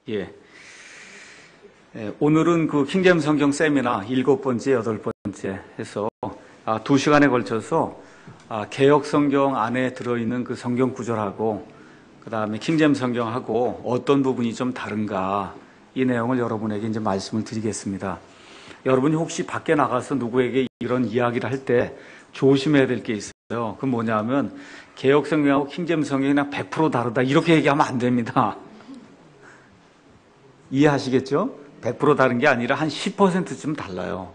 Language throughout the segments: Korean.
예. 오늘은 그 킹제임스 성경 세미나 7번째, 8번째 해서 2시간에 걸쳐서 개역 성경 안에 들어있는 그 성경 구절하고 그 다음에 킹제임스 성경하고 어떤 부분이 좀 다른가 이 내용을 여러분에게 이제 말씀을 드리겠습니다. 여러분이 혹시 밖에 나가서 누구에게 이런 이야기를 할 때 조심해야 될 게 있어요. 그건 뭐냐면 개역 성경하고 킹제임스 성경이 그냥 100% 다르다 이렇게 얘기하면 안 됩니다. 이해하시겠죠? 100% 다른 게 아니라 한 10%쯤 달라요.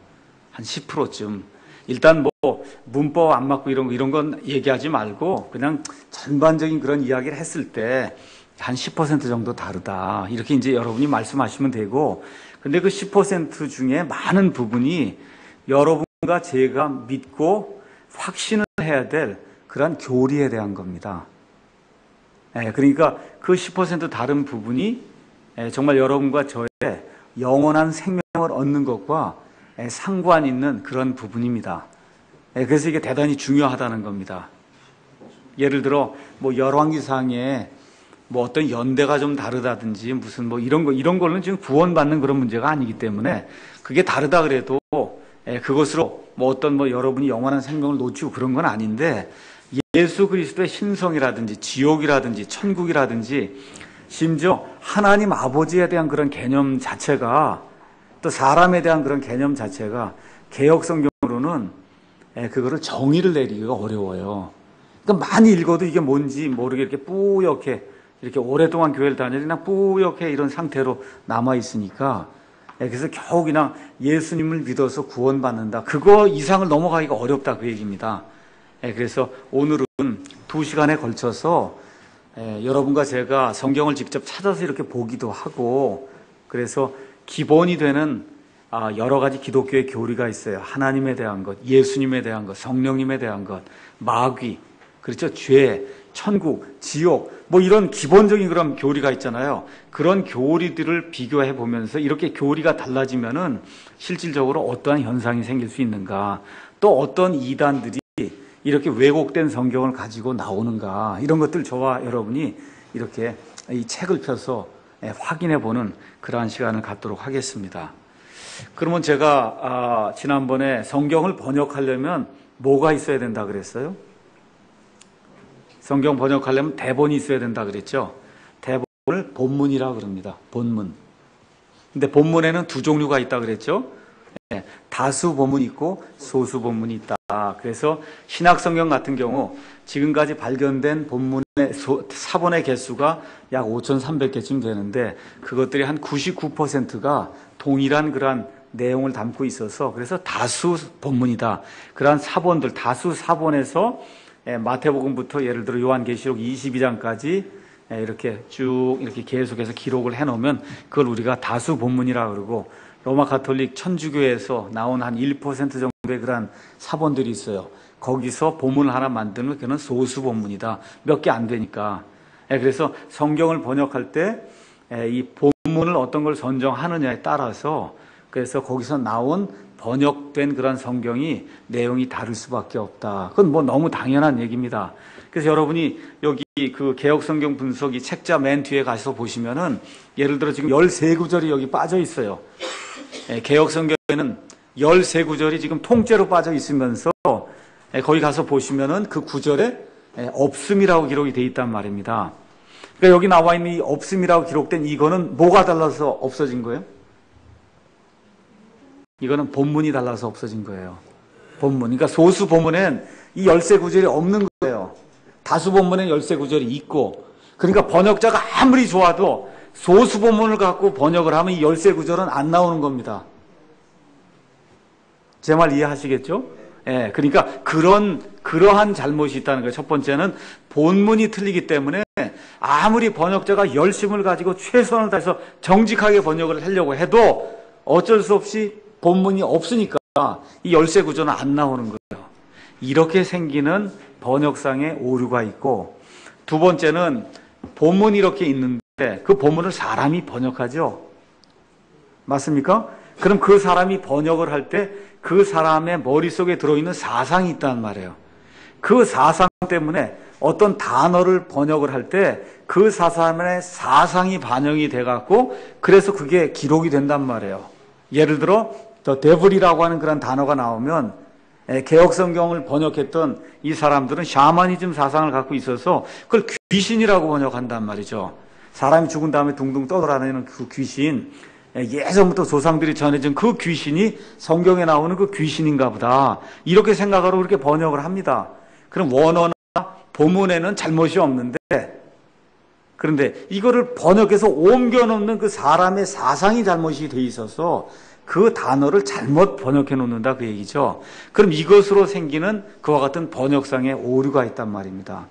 한 10%쯤. 일단 뭐 문법 안 맞고 이런 건 얘기하지 말고 그냥 전반적인 그런 이야기를 했을 때 한 10% 정도 다르다. 이렇게 이제 여러분이 말씀하시면 되고, 근데 그 10% 중에 많은 부분이 여러분과 제가 믿고 확신을 해야 될 그런 교리에 대한 겁니다. 그러니까 그 10% 다른 부분이 정말 여러분과 저의 영원한 생명을 얻는 것과 상관 있는 그런 부분입니다. 그래서 이게 대단히 중요하다는 겁니다. 예를 들어 뭐 열왕기상에 뭐 어떤 연대가 좀 다르다든지 무슨 뭐 이런 거는 지금 구원받는 그런 문제가 아니기 때문에 그게 다르다 그래도 그것으로 뭐 어떤 뭐 여러분이 영원한 생명을 놓치고 그런 건 아닌데, 예수 그리스도의 신성이라든지 지옥이라든지 천국이라든지 심지어 하나님 아버지에 대한 그런 개념 자체가, 또 사람에 대한 그런 개념 자체가 개역 성경으로는 그거를 정의를 내리기가 어려워요. 그러니까 많이 읽어도 이게 뭔지 모르게 이렇게 뿌옇게, 이렇게 오랫동안 교회를 다니는 그냥 뿌옇게 이런 상태로 남아 있으니까, 그래서 겨우 그냥 예수님을 믿어서 구원받는다, 그거 이상을 넘어가기가 어렵다, 그 얘기입니다. 그래서 오늘은 2시간에 걸쳐서 여러분과 제가 성경을 직접 찾아서 이렇게 보기도 하고, 그래서 기본이 되는 여러 가지 기독교의 교리가 있어요. 하나님에 대한 것, 예수님에 대한 것, 성령님에 대한 것, 마귀, 그렇죠? 죄, 천국, 지옥, 뭐 이런 기본적인 그런 교리가 있잖아요. 그런 교리들을 비교해 보면서 이렇게 교리가 달라지면은 실질적으로 어떠한 현상이 생길 수 있는가, 또 어떤 이단들이 이렇게 왜곡된 성경을 가지고 나오는가, 이런 것들 저와 여러분이 이렇게 이 책을 펴서 확인해 보는 그러한 시간을 갖도록 하겠습니다. 그러면 제가 지난번에 성경을 번역하려면 뭐가 있어야 된다 그랬어요? 성경 번역하려면 대본이 있어야 된다 그랬죠? 대본을 본문이라고 그럽니다. 본문. 근데 본문에는 두 종류가 있다 그랬죠? 다수 본문이 있고 소수 본문이 있다. 그래서 신약 성경 같은 경우 지금까지 발견된 본문의 사본의 개수가 약 5,300개쯤 되는데, 그것들이 한 99%가 동일한 그러한 내용을 담고 있어서 그래서 다수 본문이다. 그러한 사본들, 다수 사본에서 마태복음부터 예를 들어 요한계시록 22장까지 이렇게 쭉 이렇게 계속해서 기록을 해놓으면 그걸 우리가 다수 본문이라고 그러고, 로마 가톨릭 천주교에서 나온 한 1% 정도의 그런 사본들이 있어요. 거기서 본문을 하나 만드는 그는 소수 본문이다. 몇 개 안 되니까. 그래서 성경을 번역할 때 이 본문을 어떤 걸 선정하느냐에 따라서, 그래서 거기서 나온 번역된 그런 성경이 내용이 다를 수밖에 없다. 그건 뭐 너무 당연한 얘기입니다. 그래서 여러분이 여기 그 개역 성경 분석이 책자 맨 뒤에 가서 보시면은 예를 들어 지금 13구절이 여기 빠져 있어요. 개역 성경에는 13구절이 지금 통째로 빠져 있으면서 거기 가서 보시면은 그 구절에 없음이라고 기록이 되어 있단 말입니다. 그러니까 여기 나와 있는 이 없음이라고 기록된 이거는 뭐가 달라서 없어진 거예요? 이거는 본문이 달라서 없어진 거예요. 본문. 그러니까 소수 본문엔 이 13구절이 없는 거예요. 다수 본문엔 13구절이 있고, 그러니까 번역자가 아무리 좋아도 소수 본문을 갖고 번역을 하면 이 13구절은 안 나오는 겁니다. 제 말 이해하시겠죠? 그러니까 그러한 잘못이 있다는 거예요. 첫 번째는 본문이 틀리기 때문에 아무리 번역자가 열심을 가지고 최선을 다해서 정직하게 번역을 하려고 해도 어쩔 수 없이 본문이 없으니까 이 13구절은 안 나오는 거예요. 이렇게 생기는 번역상의 오류가 있고, 두 번째는 본문이 이렇게 있는데 그 본문을 사람이 번역하죠. 맞습니까? 그럼 그 사람이 번역을 할 때 그 사람의 머릿속에 들어있는 사상이 있단 말이에요. 그 사상 때문에 어떤 단어를 번역을 할 때 그 사람의 사상이 반영이 돼갖고 그래서 그게 기록이 된단 말이에요. 예를 들어 더 데블이라고 하는 그런 단어가 나오면 개혁성경을 번역했던 이 사람들은 샤머니즘 사상을 갖고 있어서 그걸 귀신이라고 번역한단 말이죠. 사람이 죽은 다음에 둥둥 떠돌아다니는 그 귀신, 예전부터 조상들이 전해진 그 귀신이 성경에 나오는 그 귀신인가 보다, 이렇게 생각하고 그렇게 번역을 합니다. 그럼 원어나 본문에는 잘못이 없는데, 그런데 이거를 번역해서 옮겨놓는 그 사람의 사상이 잘못이 돼 있어서 그 단어를 잘못 번역해 놓는다, 그 얘기죠. 그럼 이것으로 생기는 그와 같은 번역상의 오류가 있단 말입니다.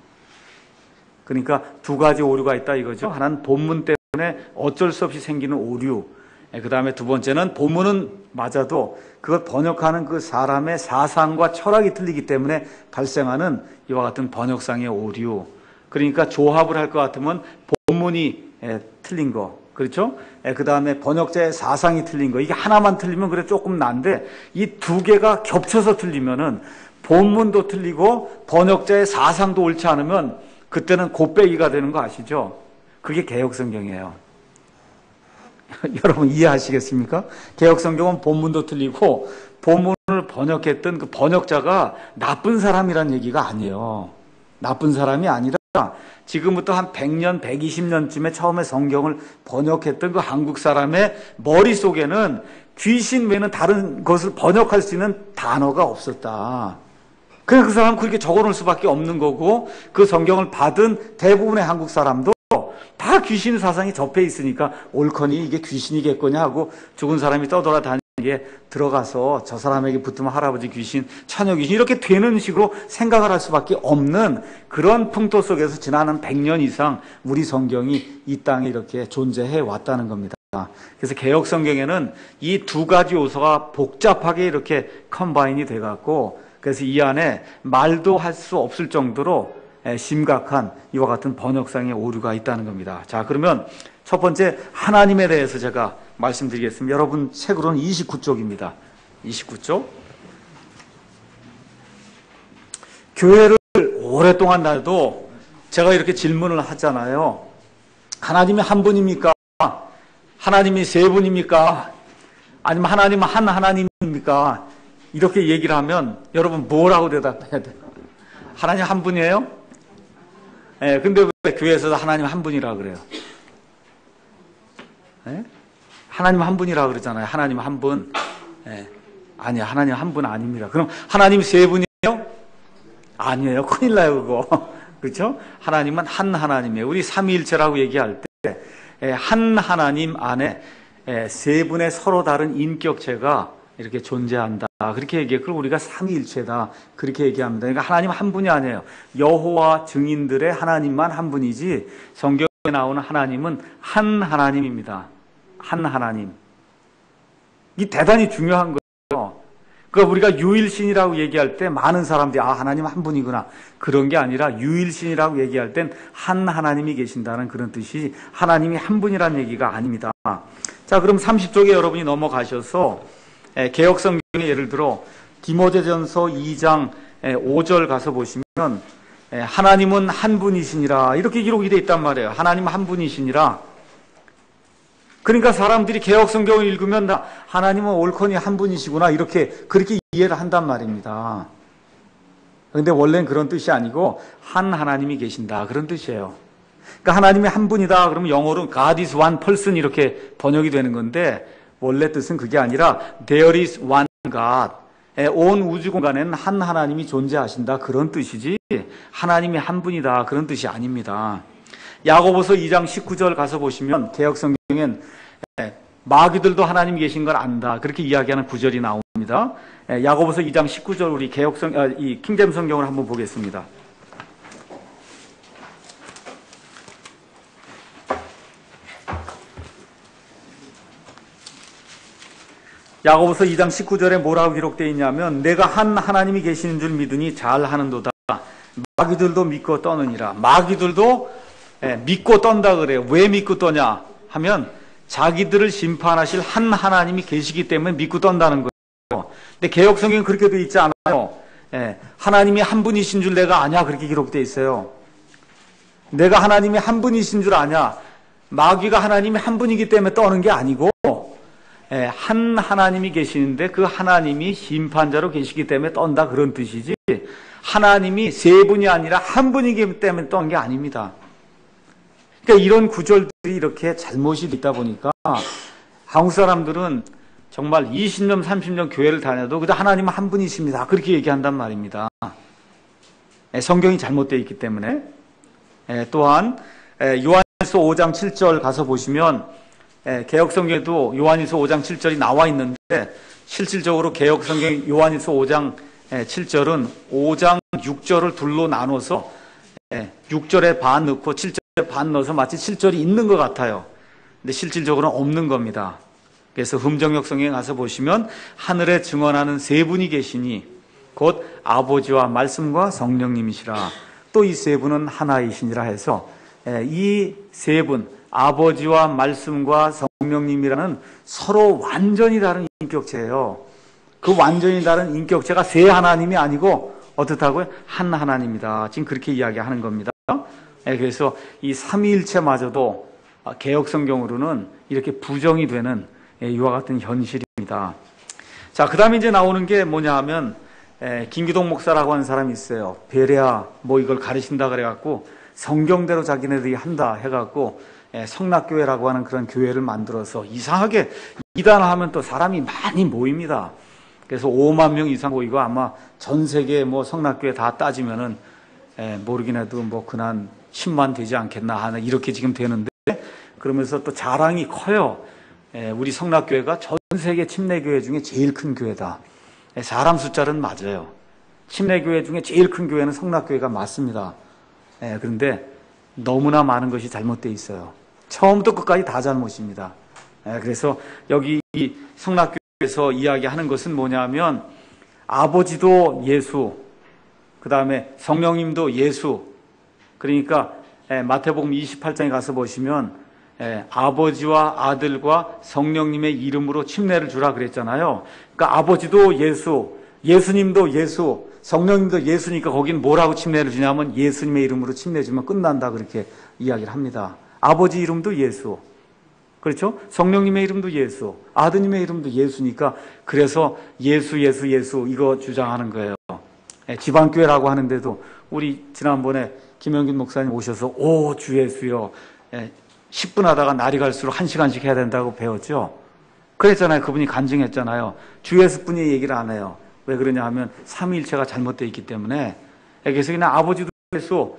그러니까 두 가지 오류가 있다 이거죠. 하나는 본문 때문에 어쩔 수 없이 생기는 오류, 그 다음에 두 번째는 본문은 맞아도 그걸 번역하는 그 사람의 사상과 철학이 틀리기 때문에 발생하는 이와 같은 번역상의 오류. 그러니까 조합을 할 것 같으면 본문이 틀린 거, 그렇죠? 그 다음에 번역자의 사상이 틀린 거, 이게 하나만 틀리면 그래 조금 난데, 이 두 개가 겹쳐서 틀리면은 본문도 틀리고 번역자의 사상도 옳지 않으면 그때는 곱빼기가 되는 거 아시죠? 그게 개혁성경이에요. 여러분 이해하시겠습니까? 개혁성경은 본문도 틀리고 본문을 번역했던 그 번역자가 나쁜 사람이란 얘기가 아니에요. 나쁜 사람이 아니라 지금부터 한 100년, 120년쯤에 처음에 성경을 번역했던 그 한국 사람의 머릿속에는 귀신 외에는 다른 것을 번역할 수 있는 단어가 없었다. 그래서 그 사람은 그렇게 적어놓을 수밖에 없는 거고, 그 성경을 받은 대부분의 한국 사람도 다 귀신 사상이 접해 있으니까 옳거니 이게 귀신이겠거냐 하고 죽은 사람이 떠돌아다니게 들어가서 저 사람에게 붙으면 할아버지 귀신, 처녀 귀신 이렇게 되는 식으로 생각을 할 수밖에 없는 그런 풍토 속에서 지난 100년 이상 우리 성경이 이 땅에 이렇게 존재해 왔다는 겁니다. 그래서 개혁 성경에는 이 두 가지 요소가 복잡하게 이렇게 컴바인이 돼갖고, 그래서 이 안에 말도 할 수 없을 정도로 심각한 이와 같은 번역상의 오류가 있다는 겁니다. 자, 그러면 첫 번째 하나님에 대해서 제가 말씀드리겠습니다. 여러분 책으로는 29쪽입니다. 29쪽. 교회를 오랫동안 다녀도 제가 이렇게 질문을 하잖아요. 하나님이 한 분입니까? 하나님이 세 분입니까? 아니면 하나님은 한 하나님입니까? 이렇게 얘기를 하면 여러분 뭐라고 대답해야 돼요? 하나님 한 분이에요? 근데 왜 교회에서 하나님 한 분이라 그래요? 하나님 한 분이라 그러잖아요. 하나님 한 분. 아니야, 하나님 한 분 아닙니다. 그럼 하나님 세 분이에요? 아니에요. 큰일 나요, 그거. 그렇죠? 하나님은 한 하나님이에요. 우리 삼위일체라고 얘기할 때 한 하나님 안에 세 분의 서로 다른 인격체가 이렇게 존재한다. 그렇게 얘기해요. 그럼 우리가 삼위일체다. 그렇게 얘기합니다. 그러니까 하나님 한 분이 아니에요. 여호와 증인들의 하나님만 한 분이지 성경에 나오는 하나님은 한 하나님입니다. 한 하나님. 이게 대단히 중요한 거예요. 그러니까 우리가 유일신이라고 얘기할 때 많은 사람들이 하나님 한 분이구나. 그런 게 아니라 유일신이라고 얘기할 땐 한 하나님이 계신다는 그런 뜻이, 하나님이 한 분이라는 얘기가 아닙니다. 자, 그럼 30쪽에 여러분이 넘어가셔서 개혁성경에 예를 들어 디모데전서 2장 5절 가서 보시면 하나님은 한 분이시니라 이렇게 기록이 되어 있단 말이에요. 하나님 한 분이시니라. 그러니까 사람들이 개혁성경을 읽으면 하나님은 옳거니 한 분이시구나 그렇게 이해를 한단 말입니다. 그런데 원래는 그런 뜻이 아니고 한 하나님이 계신다 그런 뜻이에요. 그러니까 하나님이 한 분이다 그러면 영어로 God is one person 이렇게 번역이 되는 건데, 원래 뜻은 그게 아니라 There is one God. 온 우주 공간에는 한 하나님이 존재하신다 그런 뜻이지 하나님이 한 분이다 그런 뜻이 아닙니다. 야고보서 2장 19절 가서 보시면 개혁성경엔 마귀들도 하나님 계신 걸 안다 그렇게 이야기하는 구절이 나옵니다. 야고보서 2장 19절 우리 이 킹제임 성경을 한번 보겠습니다. 야고보서 2장 19절에 뭐라고 기록되어 있냐면 내가 한 하나님이 계시는 줄 믿으니 잘하는도다. 마귀들도 믿고 떠느니라. 마귀들도 믿고 떤다 그래요. 왜 믿고 떠냐 하면 자기들을 심판하실 한 하나님이 계시기 때문에 믿고 떤다는 거예요. 근데 개혁성경은 그렇게 되어 있지 않아요. 하나님이 한 분이신 줄 내가 아냐 그렇게 기록되어 있어요. 내가 하나님이 한 분이신 줄 아냐? 마귀가 하나님이 한 분이기 때문에 떠는 게 아니고 한 하나님이 계시는데 그 하나님이 심판자로 계시기 때문에 떤다, 그런 뜻이지, 하나님이 세 분이 아니라 한 분이기 때문에 떤 게 아닙니다. 그러니까 이런 구절들이 이렇게 잘못이 있다 보니까 한국 사람들은 정말 20년 30년 교회를 다녀도 그저 하나님은 한 분이십니다, 그렇게 얘기한단 말입니다. 성경이 잘못되어 있기 때문에. 또한 요한일서 5장 7절 가서 보시면 개역성경에도 요한일서 5장 7절이 나와 있는데, 실질적으로 개역성경 요한일서 5장 7절은 5장 6절을 둘로 나눠서 6절에 반 넣고 7절에 반 넣어서 마치 7절이 있는 것 같아요. 근데 실질적으로는 없는 겁니다. 그래서 흠정역 성경에 가서 보시면 하늘에 증언하는 세 분이 계시니 곧 아버지와 말씀과 성령님이시라. 또 이 세 분은 하나이시니라 해서 이 세 분, 아버지와 말씀과 성령님이라는 서로 완전히 다른 인격체예요. 그 완전히 다른 인격체가 세 하나님이 아니고 어떻다고요? 한 하나님이다. 지금 그렇게 이야기하는 겁니다. 그래서 이 삼위일체마저도 개역성경으로는 이렇게 부정이 되는 이와 같은 현실입니다. 자, 그 다음에 이제 나오는 게 뭐냐 하면, 김기동 목사라고 하는 사람이 있어요. 베레아 뭐 이걸 가르친다 그래갖고 성경대로 자기네들이 한다 해갖고 성락교회라고 하는 그런 교회를 만들어서 이상하게 이단하면 또 사람이 많이 모입니다. 그래서 5만 명 이상 모이고 아마 전 세계 뭐 성락교회 다 따지면은 모르긴 해도 뭐 근한 10만 되지 않겠나 하는, 이렇게 지금 되는데, 그러면서 또 자랑이 커요. 우리 성락교회가 전 세계 침례교회 중에 제일 큰 교회다. 사람 숫자는 맞아요. 침례교회 중에 제일 큰 교회는 성락교회가 맞습니다. 그런데 너무나 많은 것이 잘못되어 있어요. 처음부터 끝까지 다 잘못입니다. 그래서 여기 이 성락교회에서 이야기하는 것은 뭐냐면, 아버지도 예수, 그 다음에 성령님도 예수. 그러니까 마태복음 28장에 가서 보시면 아버지와 아들과 성령님의 이름으로 침례를 주라 그랬잖아요. 그러니까 아버지도 예수, 예수님도 예수, 성령님도 예수니까 거긴 뭐라고 침례를 주냐면 예수님의 이름으로 침례 주면 끝난다, 그렇게 이야기를 합니다. 아버지 이름도 예수, 그렇죠? 성령님의 이름도 예수, 아드님의 이름도 예수니까 그래서 예수 예수 예수 이거 주장하는 거예요. 지방교회라고 하는데도 우리 지난번에 김영균 목사님 오셔서 오 주 예수요, 10분 하다가 날이 갈수록 1시간씩 해야 된다고 배웠죠. 그랬잖아요. 그분이 간증했잖아요. 주 예수뿐이 얘기를 안 해요. 왜 그러냐 하면 삼위일체가 잘못되어 있기 때문에. 그래서 그냥 아버지도 예수,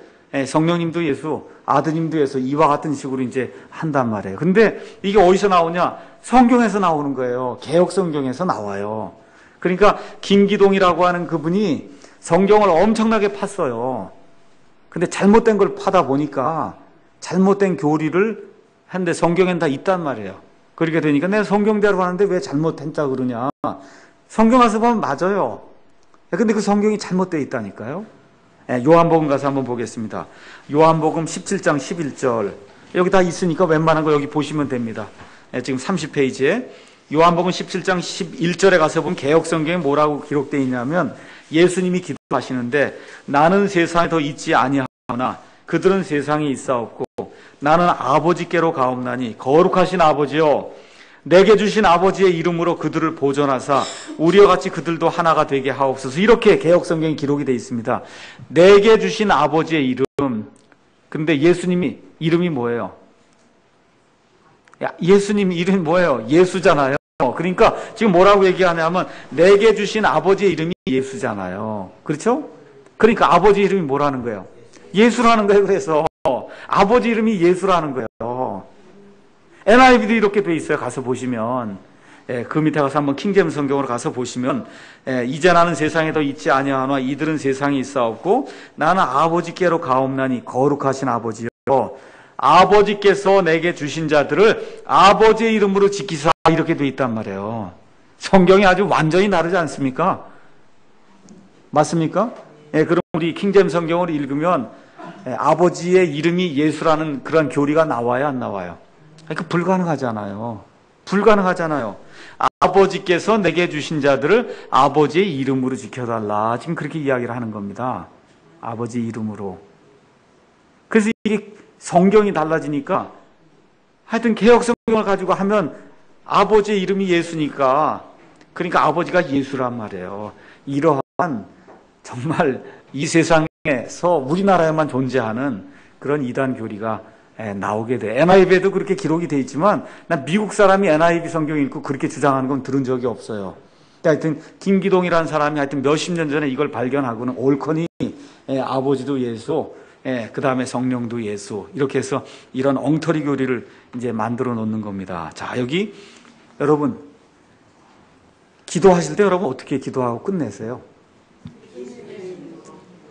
성령님도 예수, 아드님도 예수, 이와 같은 식으로 이제 한단 말이에요. 근데 이게 어디서 나오냐? 성경에서 나오는 거예요. 개역성경에서 나와요. 그러니까 김기동이라고 하는 그분이 성경을 엄청나게 팠어요. 근데 잘못된 걸 파다 보니까 잘못된 교리를 했는데 성경엔 다 있단 말이에요. 그렇게 되니까 내가 성경대로 하는데 왜 잘못했다 그러냐. 성경 가서 보면 맞아요. 근데 그 성경이 잘못되어 있다니까요. 요한복음 가서 한번 보겠습니다. 요한복음 17장 11절. 여기 다 있으니까 웬만한 거 여기 보시면 됩니다. 지금 30페이지에 요한복음 17장 11절에 가서 보면 개역성경에 뭐라고 기록되어 있냐면, 예수님이 기도하시는데 나는 세상에 더 있지 아니하나 그들은 세상에 있사옵고 나는 아버지께로 가옵나니 거룩하신 아버지여 내게 주신 아버지의 이름으로 그들을 보존하사 우리와 같이 그들도 하나가 되게 하옵소서. 이렇게 개역성경에 기록이 되어 있습니다. 내게 주신 아버지의 이름. 근데 예수님이 이름이 뭐예요? 예수님 이름이 뭐예요? 예수잖아요. 그러니까 지금 뭐라고 얘기하냐면 내게 주신 아버지의 이름이 예수잖아요. 그렇죠? 그러니까 아버지 이름이 뭐라는 거예요? 예수라는 거예요. 그래서 아버지 이름이 예수라는 거예요. NIV도 이렇게 돼 있어요. 가서 보시면 그 밑에 가서 한번 킹제임스 성경으로 가서 보시면 이제 나는 세상에 더 있지 아니하노라 이들은 세상에 있사옵고 나는 아버지께로 가옵나니 거룩하신 아버지여 아버지께서 내게 주신 자들을 아버지의 이름으로 지키사 이렇게 돼 있단 말이에요. 성경이 아주 완전히 다르지 않습니까? 맞습니까? 그럼 우리 킹제임스 성경을 읽으면 아버지의 이름이 예수라는 그런 교리가 나와요, 안 나와요? 그러니까 불가능하잖아요. 불가능하잖아요. 아버지께서 내게 주신 자들을 아버지의 이름으로 지켜달라. 지금 그렇게 이야기를 하는 겁니다. 아버지 이름으로. 그래서 이게 성경이 달라지니까 하여튼 개혁 성경을 가지고 하면 아버지의 이름이 예수니까 그러니까 아버지가 예수란 말이에요. 이러한 정말 이 세상에서 우리나라에만 존재하는 그런 이단 교리가 나오게 돼. NIV에도 그렇게 기록이 돼 있지만 난 미국 사람이 NIV 성경 읽고 그렇게 주장하는 건 들은 적이 없어요. 하여튼 김기동이라는 사람이 하여튼 몇십 년 전에 이걸 발견하고는 옳거니 아버지도 예수, 그 다음에 성령도 예수, 이렇게 해서 이런 엉터리 교리를 이제 만들어 놓는 겁니다. 자, 여기 여러분 기도하실 때 여러분 어떻게 기도하고 끝내세요?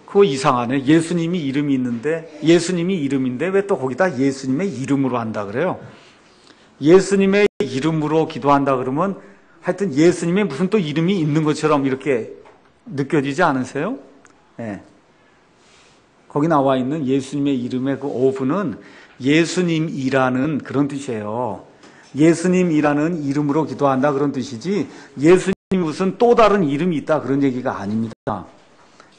그거 이상하네. 예수님이 이름이 있는데, 예수님이 이름인데 왜 또 거기다 예수님의 이름으로 한다 그래요? 예수님의 이름으로 기도한다 그러면 하여튼 예수님의 무슨 또 이름이 있는 것처럼 이렇게 느껴지지 않으세요? 네. 거기 나와 있는 예수님의 이름의 그 of는 예수님이라는 그런 뜻이에요. 예수님이라는 이름으로 기도한다 그런 뜻이지 예수님 무슨 또 다른 이름이 있다 그런 얘기가 아닙니다.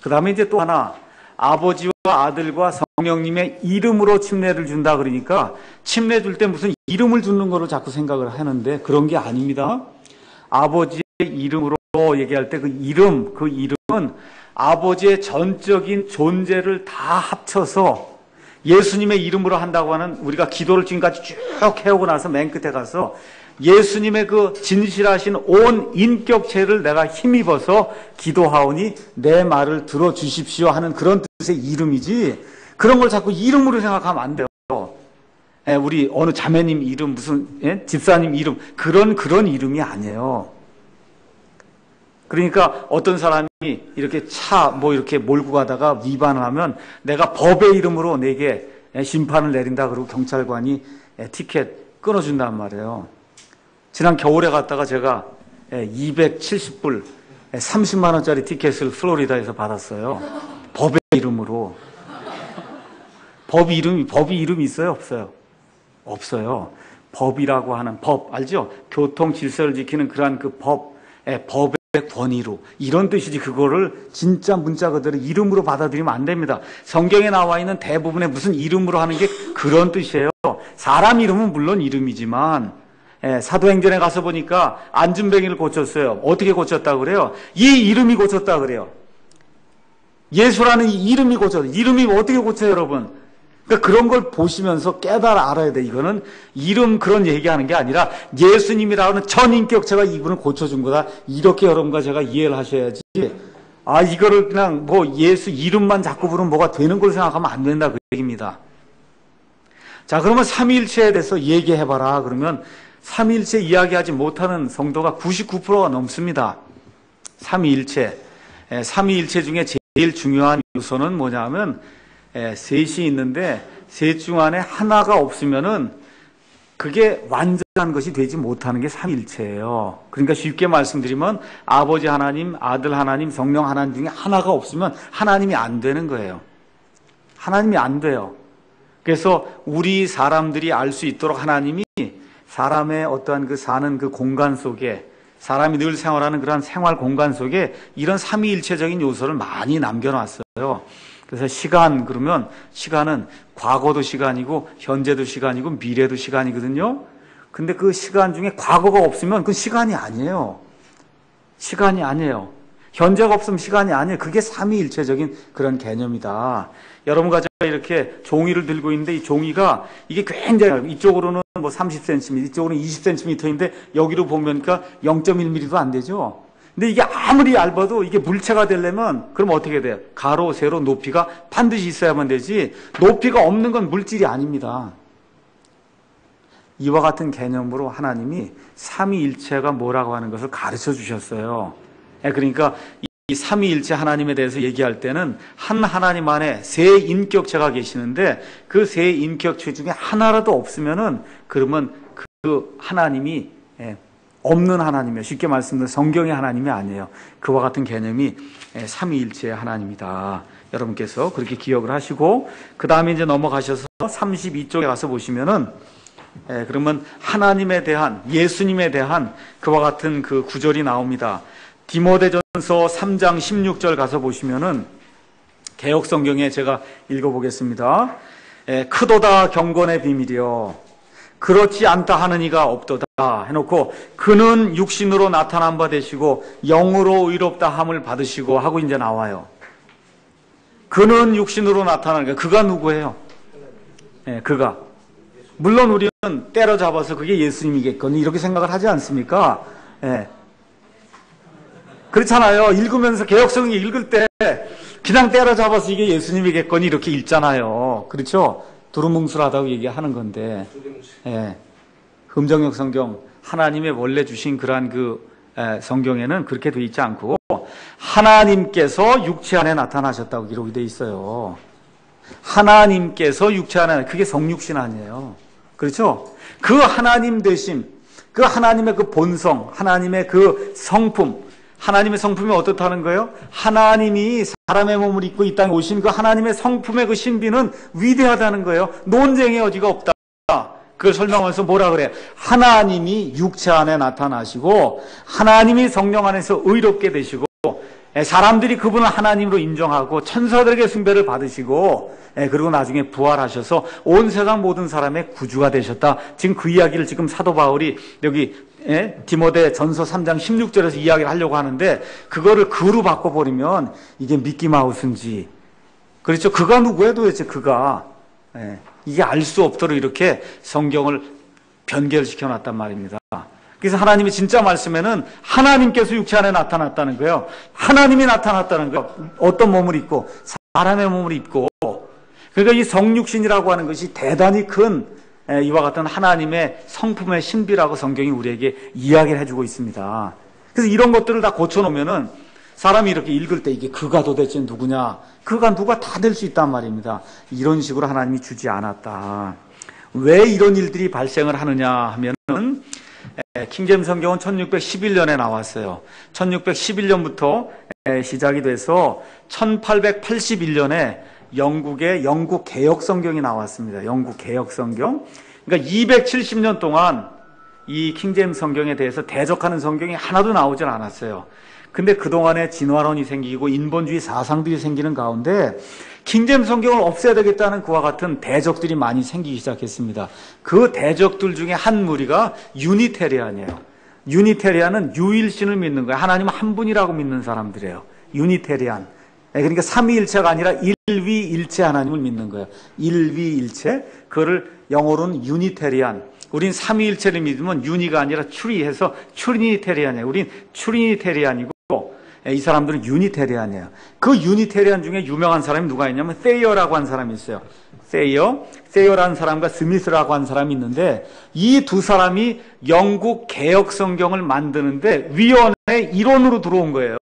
그 다음에 이제 또 하나, 아버지와 아들과 성령님의 이름으로 침례를 준다 그러니까 침례 줄 때 무슨 이름을 주는 거로 자꾸 생각을 하는데 그런 게 아닙니다. 아버지의 이름으로 얘기할 때 그 이름은 아버지의 전적인 존재를 다 합쳐서 예수님의 이름으로 한다고 하는, 우리가 기도를 지금까지 쭉 해오고 나서 맨 끝에 가서 예수님의 그 진실하신 온 인격체를 내가 힘입어서 기도하오니 내 말을 들어주십시오 하는 그런 뜻의 이름이지, 그런 걸 자꾸 이름으로 생각하면 안 돼요. 우리 어느 자매님 이름, 무슨 집사님 이름, 그런 이름이 아니에요. 그러니까 어떤 사람이 이렇게 이렇게 몰고 가다가 위반을 하면 내가 법의 이름으로 내게 심판을 내린다 그러고 경찰관이 티켓 끊어준단 말이에요. 지난 겨울에 갔다가 제가 270불 30만 원짜리 티켓을 플로리다에서 받았어요. 법의 이름으로. 법이 이름이 있어요? 없어요? 없어요. 법이라고 하는 법, 알죠? 교통 질서를 지키는 그러한 그 법의 권위로, 이런 뜻이지 그거를 진짜 문자 그대로 이름으로 받아들이면 안 됩니다. 성경에 나와 있는 대부분의 무슨 이름으로 하는 게 그런 뜻이에요. 사람 이름은 물론 이름이지만 사도행전에 가서 보니까 안진뱅이를 고쳤어요. 어떻게 고쳤다고 그래요? 이 이름이 고쳤다고 그래요. 예수라는 이 이름이 고쳤어요. 이름이 어떻게 고쳐요, 여러분? 그러니까 그런 걸 보시면서 깨달아 알아야 돼. 이거는 이름 그런 얘기하는 게 아니라 예수님이라는 전인격체가 이분을 고쳐준 거다. 이렇게 여러분과 제가 이해를 하셔야지. 이거를 그냥 예수 이름만 자꾸 부르면 뭐가 되는 걸 생각하면 안 된다 그 얘기입니다. 자, 그러면 삼위일체에 대해서 얘기해봐라. 그러면 삼위일체 이야기하지 못하는 성도가 99%가 넘습니다. 삼위일체. 삼위일체 중에 제일 중요한 요소는 뭐냐면 셋이 있는데 셋 중 안에 하나가 없으면은 그게 완전한 것이 되지 못하는 게 삼위일체예요. 그러니까 쉽게 말씀드리면 아버지 하나님, 아들 하나님, 성령 하나님 중에 하나가 없으면 하나님이 안 되는 거예요. 하나님이 안 돼요. 그래서 우리 사람들이 알 수 있도록 하나님이 사람의 어떠한 그 사는 그 공간 속에, 사람이 늘 생활하는 그런 생활 공간 속에 이런 삼위일체적인 요소를 많이 남겨놨어요. 그래서 시간, 그러면 시간은 과거도 시간이고 현재도 시간이고 미래도 시간이거든요. 근데 그 시간 중에 과거가 없으면 그 시간이 아니에요. 시간이 아니에요. 현재가 없으면 시간이 아니에요. 그게 삼위일체적인 그런 개념이다. 여러분과 제가 이렇게 종이를 들고 있는데 이 종이가 이게 굉장히 이쪽으로는 30cm, 이쪽으로는 20cm인데 여기로 보니까 0.1mm도 안 되죠. 근데 이게 아무리 얇아도 이게 물체가 되려면 그럼 어떻게 돼요? 가로, 세로, 높이가 반드시 있어야만 되지, 높이가 없는 건 물질이 아닙니다. 이와 같은 개념으로 하나님이 삼위일체가 뭐라고 하는 것을 가르쳐 주셨어요. 그러니까 이 삼위일체 하나님에 대해서 얘기할 때는 한 하나님 안에 세 인격체가 계시는데 그 세 인격체 중에 하나라도 없으면은 그러면 그 하나님이 없는 하나님이에요. 쉽게 말씀드리면 성경의 하나님이 아니에요. 그와 같은 개념이 삼위일체의 하나님이다. 여러분께서 그렇게 기억을 하시고 그 다음에 이제 넘어가셔서 32쪽에 가서 보시면은 그러면 하나님에 대한, 예수님에 대한 그와 같은 그 구절이 나옵니다. 디모데전서 3장 16절 가서 보시면은 개혁 성경에 제가 읽어보겠습니다. 크도다 경건의 비밀이요 그렇지 않다 하는 이가 없도다 해놓고 그는 육신으로 나타난 바 되시고 영으로 의롭다 함을 받으시고 하고 이제 나와요. 그는 육신으로 나타나는 거예요. 그가 누구예요? 그가. 물론 우리는 때려잡아서 그게 예수님이겠거니 이렇게 생각을 하지 않습니까? 그렇잖아요. 읽으면서 개역성경 읽을 때 그냥 때려잡아서 이게 예수님이겠거니 이렇게 읽잖아요. 그렇죠? 두루뭉술하다고 얘기하는 건데 흠정역 성경 하나님의 원래 주신 그러한 성경에는 그렇게 돼 있지 않고 하나님께서 육체 안에 나타나셨다고 기록이 돼 있어요. 하나님께서 육체 안에 그게 성육신 아니에요. 그렇죠? 그 하나님 되심, 그 하나님의 그 본성, 하나님의 그 성품, 하나님의 성품이 어떻다는 거예요? 하나님이 사람의 몸을 입고 이 땅에 오신 그 하나님의 성품의 그 신비는 위대하다는 거예요. 논쟁의 여지가 없다. 그걸 설명하면서 뭐라 그래? 하나님이 육체 안에 나타나시고 하나님이 성령 안에서 의롭게 되시고 사람들이 그분을 하나님으로 인정하고 천사들에게 숭배를 받으시고 그리고 나중에 부활하셔서 온 세상 모든 사람의 구주가 되셨다. 지금 그 이야기를 지금 사도 바울이 여기 디모데 전서 3장 16절에서 이야기를 하려고 하는데 그거를 그로 바꿔버리면 이게 미끼마우스인지 그렇죠? 그가 누구예요 도대체 그가 이게 알 수 없도록 이렇게 성경을 변결시켜 놨단 말입니다. 그래서 하나님이 진짜 말씀에는 하나님께서 육체 안에 나타났다는 거예요. 하나님이 나타났다는 거예요. 어떤 몸을 입고 사람의 몸을 입고 그러니까 이 성육신이라고 하는 것이 대단히 큰 이와 같은 하나님의 성품의 신비라고 성경이 우리에게 이야기를 해주고 있습니다. 그래서 이런 것들을 다 고쳐놓으면은 사람이 이렇게 읽을 때 이게 그가 도대체 누구냐? 그가 누가 다 될 수 있단 말입니다. 이런 식으로 하나님이 주지 않았다. 왜 이런 일들이 발생을 하느냐 하면은 킹제임스 성경은 1611년에 나왔어요. 1611년부터 시작이 돼서 1881년에 영국의 영국 개역 성경이 나왔습니다. 영국 개역 성경. 그러니까 270년 동안 이 킹제임스 성경에 대해서 대적하는 성경이 하나도 나오질 않았어요. 근데 그동안에 진화론이 생기고 인본주의 사상들이 생기는 가운데 킹제임스 성경을 없애야 되겠다는 그와 같은 대적들이 많이 생기기 시작했습니다. 그 대적들 중에 한 무리가 유니테리안이에요. 유니테리안은 유일신을 믿는 거예요. 하나님 한 분이라고 믿는 사람들이에요. 유니테리안. 그러니까 삼위일체가 아니라 일위일체 하나님을 믿는 거예요. 일위일체. 그거를 영어로는 유니테리안. 우린 삼위일체를 믿으면 유니가 아니라 추리해서 추리니테리안이에요. 우린 추리니테리안이고 이 사람들은 유니테리안이에요. 그 유니테리안 중에 유명한 사람이 누가 있냐면 세이어라고 한 사람이 있어요. 세이어라는 사람과 스미스라고 한 사람이 있는데 이 두 사람이 영국 개역 성경을 만드는데 위원회 일원으로 들어온 거예요.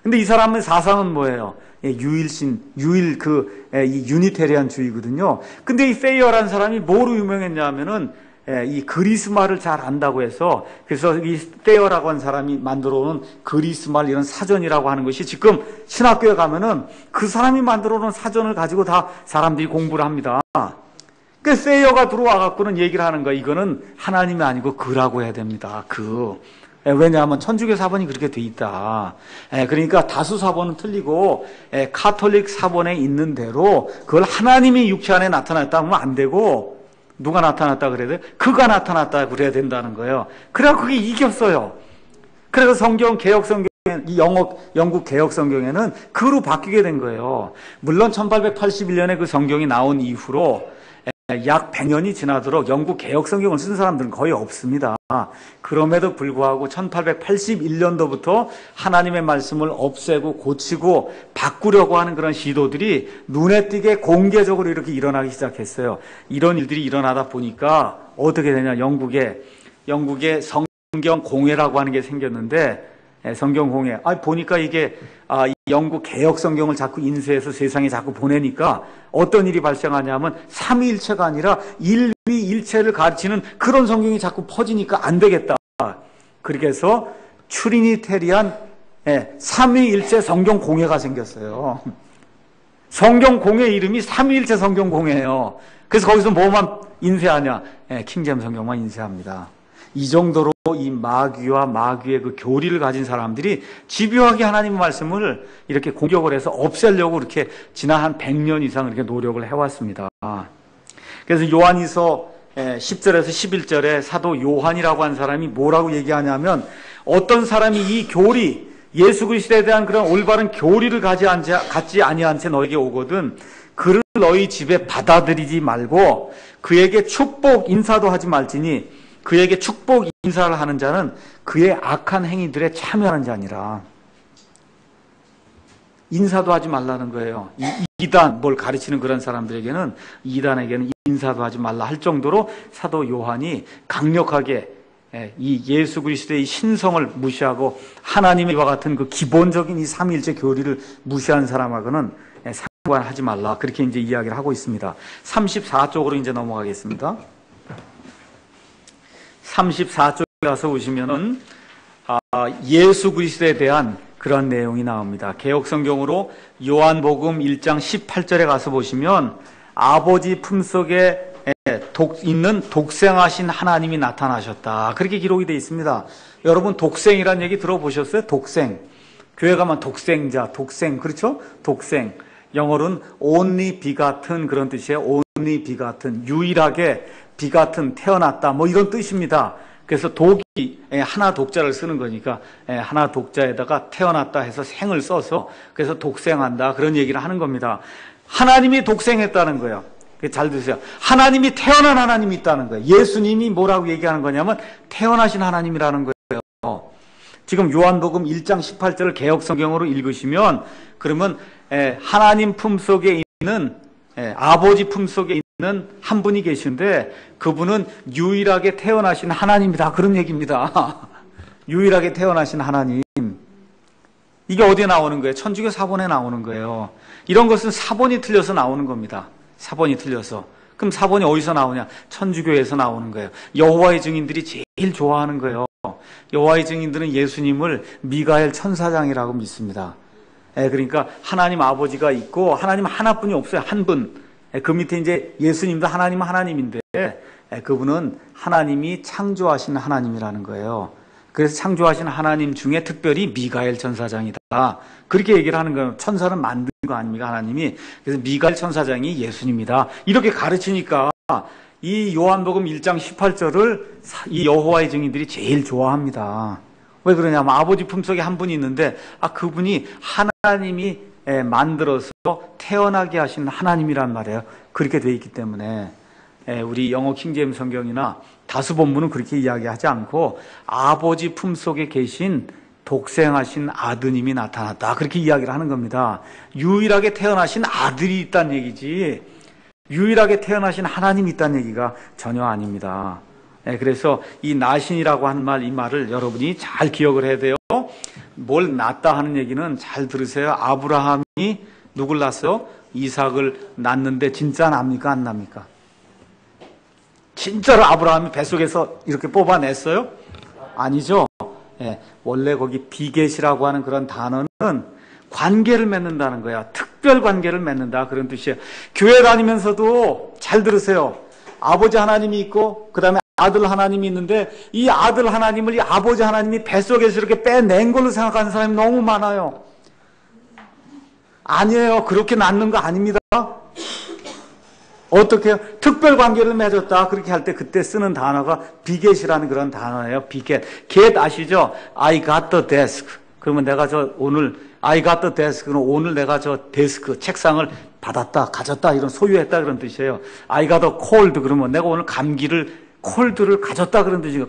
근데 이 사람의 사상은 뭐예요? 유일신, 이 유니테리안주의거든요. 근데 이 세이어라는 사람이 뭐로 유명했냐 하면은 이 그리스말을 잘 안다고 해서 그래서 이 세이어라고 한 사람이 만들어 놓은 그리스말 이런 사전이라고 하는 것이 지금 신학교에 가면은 그 사람이 만들어 놓은 사전을 가지고 다 사람들이 공부를 합니다. 그 세이어가 들어와 갖고는 얘기를 하는 거야. 이거는 하나님이 아니고 그라고 해야 됩니다. 왜냐하면 천주교 사본이 그렇게 돼 있다. 그러니까 다수 사본은 틀리고 카톨릭 사본에 있는 대로 그걸 하나님이 육체 안에 나타났다 하면 안 되고 누가 나타났다 그래야 돼? 그가 나타났다 그래야 된다는 거예요. 그래야 그게 이겼어요. 그래서 성경 개역 성경 이 영국 개역 성경에는 그로 바뀌게 된 거예요. 물론 1881년에 그 성경이 나온 이후로 약 100년이 지나도록 영국 개역 성경을 쓴 사람들은 거의 없습니다. 그럼에도 불구하고 1881년도부터 하나님의 말씀을 없애고 고치고 바꾸려고 하는 그런 시도들이 눈에 띄게 공개적으로 이렇게 일어나기 시작했어요. 이런 일들이 일어나다 보니까 어떻게 되냐? 영국에 성경 공회라고 하는 게 생겼는데 성경 공회. 보니까 이게 이 영국 개역 성경을 자꾸 인쇄해서 세상에 자꾸 보내니까 어떤 일이 발생하냐면 삼위일체가 아니라 일위일체를 가르치는 그런 성경이 자꾸 퍼지니까 안 되겠다. 그렇게 해서 추리니테리안 삼위일체 성경 공회가 생겼어요. 성경 공회 이름이 삼위일체 성경 공회예요. 그래서 거기서 뭐만 인쇄하냐? 킹제임스 성경만 인쇄합니다. 이 정도로 이 마귀와 마귀의 그 교리를 가진 사람들이 집요하게 하나님의 말씀을 이렇게 공격을 해서 없애려고 이렇게 지난 한 100년 이상 이렇게 노력을 해왔습니다. 그래서 요한이서 10절에서 11절에 사도 요한이라고 한 사람이 뭐라고 얘기하냐면, 어떤 사람이 이 교리, 예수 그리스도에 대한 그런 올바른 교리를 갖지 아니한 채 너에게 오거든 그를 너희 집에 받아들이지 말고 그에게 축복 인사도 하지 말지니 그에게 축복 인사를 하는 자는 그의 악한 행위들에 참여하는 자니라. 인사도 하지 말라는 거예요. 이단 뭘 가르치는 그런 사람들에게는, 이단에게는 인사도 하지 말라 할 정도로 사도 요한이 강력하게 이 예수 그리스도의 신성을 무시하고 하나님의 이와 같은 그 기본적인 이 삼위일체 교리를 무시하는 사람하고는 상관하지 말라, 그렇게 이제 이야기를 하고 있습니다. 34쪽으로 이제 넘어가겠습니다. 34쪽에 가서 보시면은 예수 그리스도에 대한 그런 내용이 나옵니다. 개역성경으로 요한복음 1장 18절에 가서 보시면 아버지 품속에 있는 독생하신 하나님이 나타나셨다, 그렇게 기록이 되어 있습니다. 여러분 독생이라는 얘기 들어보셨어요? 독생. 교회 가면 독생자, 독생, 그렇죠? 독생. 영어로는 only begotten 그런 뜻이에요. only begotten, 유일하게 begotten, 태어났다, 뭐 이런 뜻입니다. 그래서 독이 하나 독자를 쓰는 거니까 하나 독자에다가 태어났다 해서 생을 써서 그래서 독생한다, 그런 얘기를 하는 겁니다. 하나님이 독생했다는 거예요. 잘 들으세요. 하나님이 태어난 하나님이 있다는 거예요. 예수님이 뭐라고 얘기하는 거냐면 태어나신 하나님이라는 거예요. 지금 요한복음 1장 18절을 개역성경으로 읽으시면, 그러면 하나님 품속에 있는 아버지 품속에 있는 한 분이 계신데 그분은 유일하게 태어나신 하나님이다, 그런 얘기입니다. 유일하게 태어나신 하나님. 이게 어디에 나오는 거예요? 천주교 사본에 나오는 거예요. 이런 것은 사본이 틀려서 나오는 겁니다. 사본이 틀려서. 그럼 사본이 어디서 나오냐? 천주교에서 나오는 거예요. 여호와의 증인들이 제일 좋아하는 거예요. 여호와의 증인들은 예수님을 미가엘 천사장이라고 믿습니다. 그러니까 하나님 아버지가 있고 하나님 하나뿐이 없어요. 한 분. 그 밑에 이제 예수님도 하나님은 하나님인데 그분은 하나님이 창조하신 하나님이라는 거예요. 그래서 창조하신 하나님 중에 특별히 미가엘 천사장이다, 그렇게 얘기를 하는 거예요. 천사는 만든 거 아닙니까, 하나님이. 그래서 미가엘 천사장이 예수님이다, 이렇게 가르치니까 이 요한복음 1장 18절을 이 여호와의 증인들이 제일 좋아합니다. 왜 그러냐면 아버지 품속에 한 분이 있는데 그분이 하나님이 만들어서 태어나게 하신 하나님이란 말이에요. 그렇게 돼 있기 때문에 우리 영어 킹제임스 성경이나 다수 본문은 그렇게 이야기하지 않고 아버지 품속에 계신 독생하신 아드님이 나타났다, 그렇게 이야기를 하는 겁니다. 유일하게 태어나신 아들이 있다는 얘기지 유일하게 태어나신 하나님이 있다는 얘기가 전혀 아닙니다. 그래서 이 나신이라고 하는 말, 이 말을 여러분이 잘 기억을 해야 돼요. 뭘 낳다 하는 얘기는 잘 들으세요. 아브라함이 누굴 낳았어요? 이삭을 낳는데 진짜 납니까, 안 납니까? 진짜로 아브라함이 뱃속에서 이렇게 뽑아냈어요? 아니죠. 원래 거기 비겟이라고 하는 그런 단어는 관계를 맺는다는 거야. 특별 관계를 맺는다, 그런 뜻이에요. 교회 다니면서도 잘 들으세요. 아버지 하나님이 있고 그 다음에 아들 하나님이 있는데 이 아들 하나님을 이 아버지 하나님이 뱃속에서 이렇게 빼낸 걸로 생각하는 사람이 너무 많아요. 아니에요. 그렇게 낳는 거 아닙니다. 어떻게 해요? 특별 관계를 맺었다, 그렇게 할 때 그때 쓰는 단어가 비겟이라는 그런 단어예요. 비겟. get 아시죠? I got the desk. 그러면 내가 오늘 I got the desk는 오늘 내가 데스크, 책상을 받았다, 가졌다, 이런 소유했다, 그런 뜻이에요. I got a cold 그러면 내가 오늘 콜드를 가졌다, 그런 뜻이에요.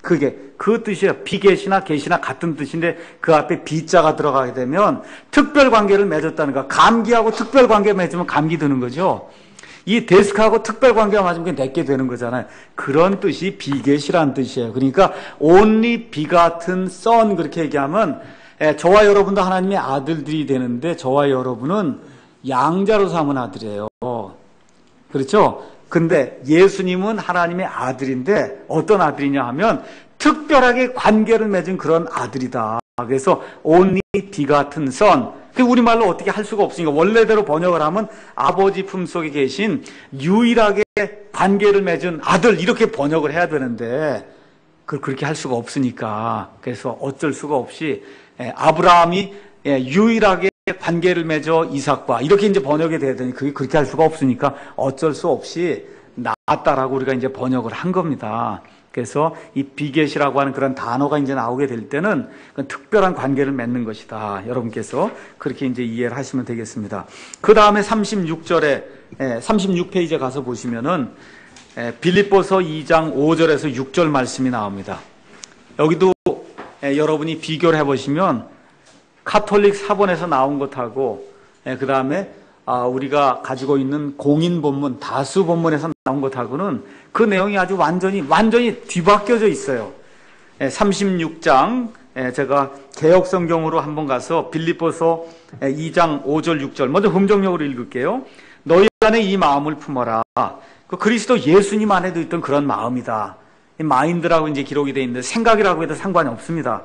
그게 그 뜻이에요. 비겟이나 get이나 같은 뜻인데 그 앞에 비자가 들어가게 되면 특별 관계를 맺었다는 거. 감기하고 특별 관계 맺으면 감기 드는 거죠. 이 데스크하고 특별 관계가 맞으면 그게 내게 되는 거잖아요. 그런 뜻이 비겟이라는 뜻이에요. 그러니까 only begotten son, 그렇게 얘기하면 저와 여러분도 하나님의 아들들이 되는데 저와 여러분은 양자로 삼은 아들이에요. 그렇죠? 근데 예수님은 하나님의 아들인데 어떤 아들이냐 하면 특별하게 관계를 맺은 그런 아들이다. 그래서 only begotten son. 그 우리말로 어떻게 할 수가 없으니까 원래대로 번역을 하면 아버지 품속에 계신 유일하게 관계를 맺은 아들, 이렇게 번역을 해야 되는데 그걸 그렇게 할 수가 없으니까. 그래서 어쩔 수가 없이 아브라함이 유일하게 관계를 맺어 이삭과 이렇게 이제 번역이 돼야 되니 그게 그렇게 할 수가 없으니까 어쩔 수 없이 낳았다라고 우리가 이제 번역을 한 겁니다. 그래서 이 비겟이라고 하는 그런 단어가 이제 나오게 될 때는 특별한 관계를 맺는 것이다. 여러분께서 그렇게 이제 이해를 하시면 되겠습니다. 그 다음에 36절에 36페이지에 가서 보시면은 빌립보서 2장 5절에서 6절 말씀이 나옵니다. 여기도 여러분이 비교를 해보시면 카톨릭 사본에서 나온 것하고 그 다음에 우리가 가지고 있는 공인 본문, 다수 본문에서 나온 것하고는 그 내용이 아주 완전히 뒤바뀌어져 있어요. 36장 제가 개역 성경으로 한번 가서 빌립보서 2장 5절 6절 먼저 음정역으로 읽을게요. 너희 안에 이 마음을 품어라. 그 그리스도 예수님 안에도 있던 그런 마음이다. 마인드라고 이제 기록이 되어 있는데 생각이라고 해도 상관이 없습니다.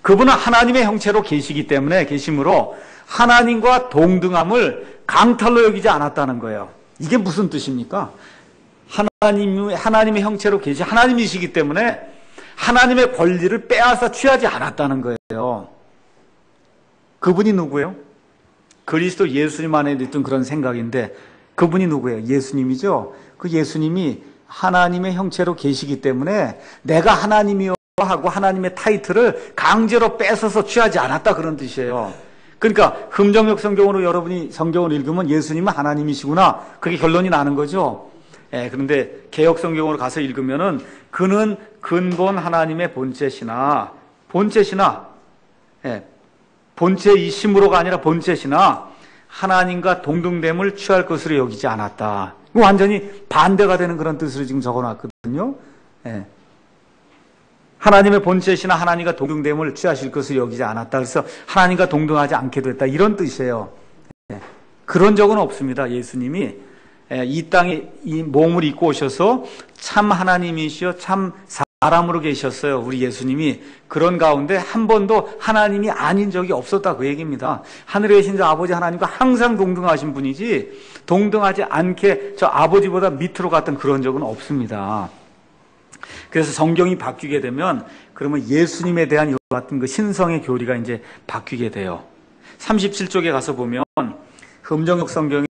그분은 하나님의 형체로 계시기 때문에 계심으로 하나님과 동등함을 강탈로 여기지 않았다는 거예요. 이게 무슨 뜻입니까? 하나님의 형체로 계시 하나님이시기 때문에 하나님의 권리를 빼앗아 취하지 않았다는 거예요. 그분이 누구예요? 그리스도 예수님 안에 있던 그런 생각인데 그분이 누구예요? 예수님이죠. 그 예수님이 하나님의 형체로 계시기 때문에 내가 하나님이요 하고 하나님의 타이틀을 강제로 뺏어서 취하지 않았다 그런 뜻이에요. 그러니까 흠정역 성경으로 여러분이 성경을 읽으면 예수님은 하나님이시구나 그게 결론이 나는 거죠. 그런데 개역 성경으로 가서 읽으면은 그는 근본 하나님의 본체시나 본체이심으로가 아니라 본체시나 하나님과 동등됨을 취할 것으로 여기지 않았다. 완전히 반대가 되는 그런 뜻으로 지금 적어놨거든요. 하나님의 본체시나 하나님과 동등됨을 취하실 것을 여기지 않았다. 그래서 하나님과 동등하지 않게 됐다. 이런 뜻이에요. 그런 적은 없습니다. 예수님이 이 땅에 이 몸을 입고 오셔서 참 하나님이시여 참 사람으로 계셨어요. 우리 예수님이 그런 가운데 한 번도 하나님이 아닌 적이 없었다 그 얘기입니다. 하늘에 계신 저 아버지 하나님과 항상 동등하신 분이지 동등하지 않게 저 아버지보다 밑으로 갔던 그런 적은 없습니다. 그래서 성경이 바뀌게 되면 그러면 예수님에 대한 이 같은 그 신성의 교리가 이제 바뀌게 돼요. 37쪽에 가서 보면 흠정역 성경에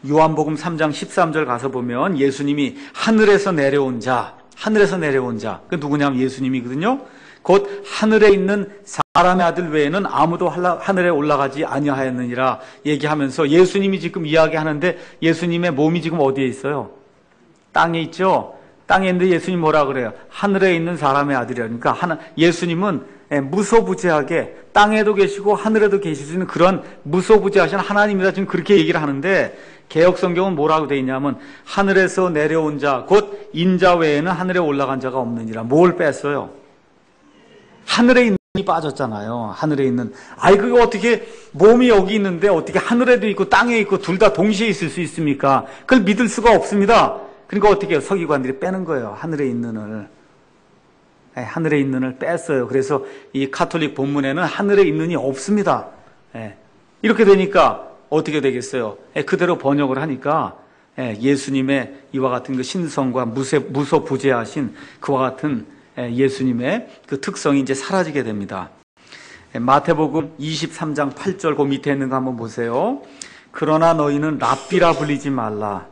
요한복음 3장 13절 가서 보면 예수님이 하늘에서 내려온 자 그 누구냐면 예수님이거든요. 곧 하늘에 있는 사람의 아들 외에는 아무도 하늘에 올라가지 아니하였느니라 얘기하면서 예수님이 지금 이야기하는데 예수님의 몸이 지금 어디에 있어요? 땅에 있죠. 땅에 있는데 예수님 뭐라 그래요? 하늘에 있는 사람의 아들이라니까 예수님은 무소부재하게 땅에도 계시고 하늘에도 계실 수 있는 그런 무소부재하신 하나님이다 지금 그렇게 얘기를 하는데 개역 성경은 뭐라고 되어 있냐면 하늘에서 내려온 자 곧 인자 외에는 하늘에 올라간 자가 없느니라. 뭘 뺐어요? 하늘에 있는 이 빠졌잖아요. 하늘에 있는 그게 어떻게 몸이 여기 있는데 어떻게 하늘에도 있고 땅에 있고 둘 다 동시에 있을 수 있습니까? 그걸 믿을 수가 없습니다. 그러니까 어떻게 해요? 서기관들이 빼는 거예요. 하늘에 있는을. 하늘에 있는을 뺐어요. 그래서 이 카톨릭 본문에는 하늘에 있는이 없습니다. 이렇게 되니까 어떻게 되겠어요? 그대로 번역을 하니까 예수님의 이와 같은 그 신성과 무소부재하신 그와 같은 예수님의 그 특성이 이제 사라지게 됩니다. 마태복음 23장 8절 그 밑에 있는 거 한번 보세요. 그러나 너희는 랍비라 불리지 말라.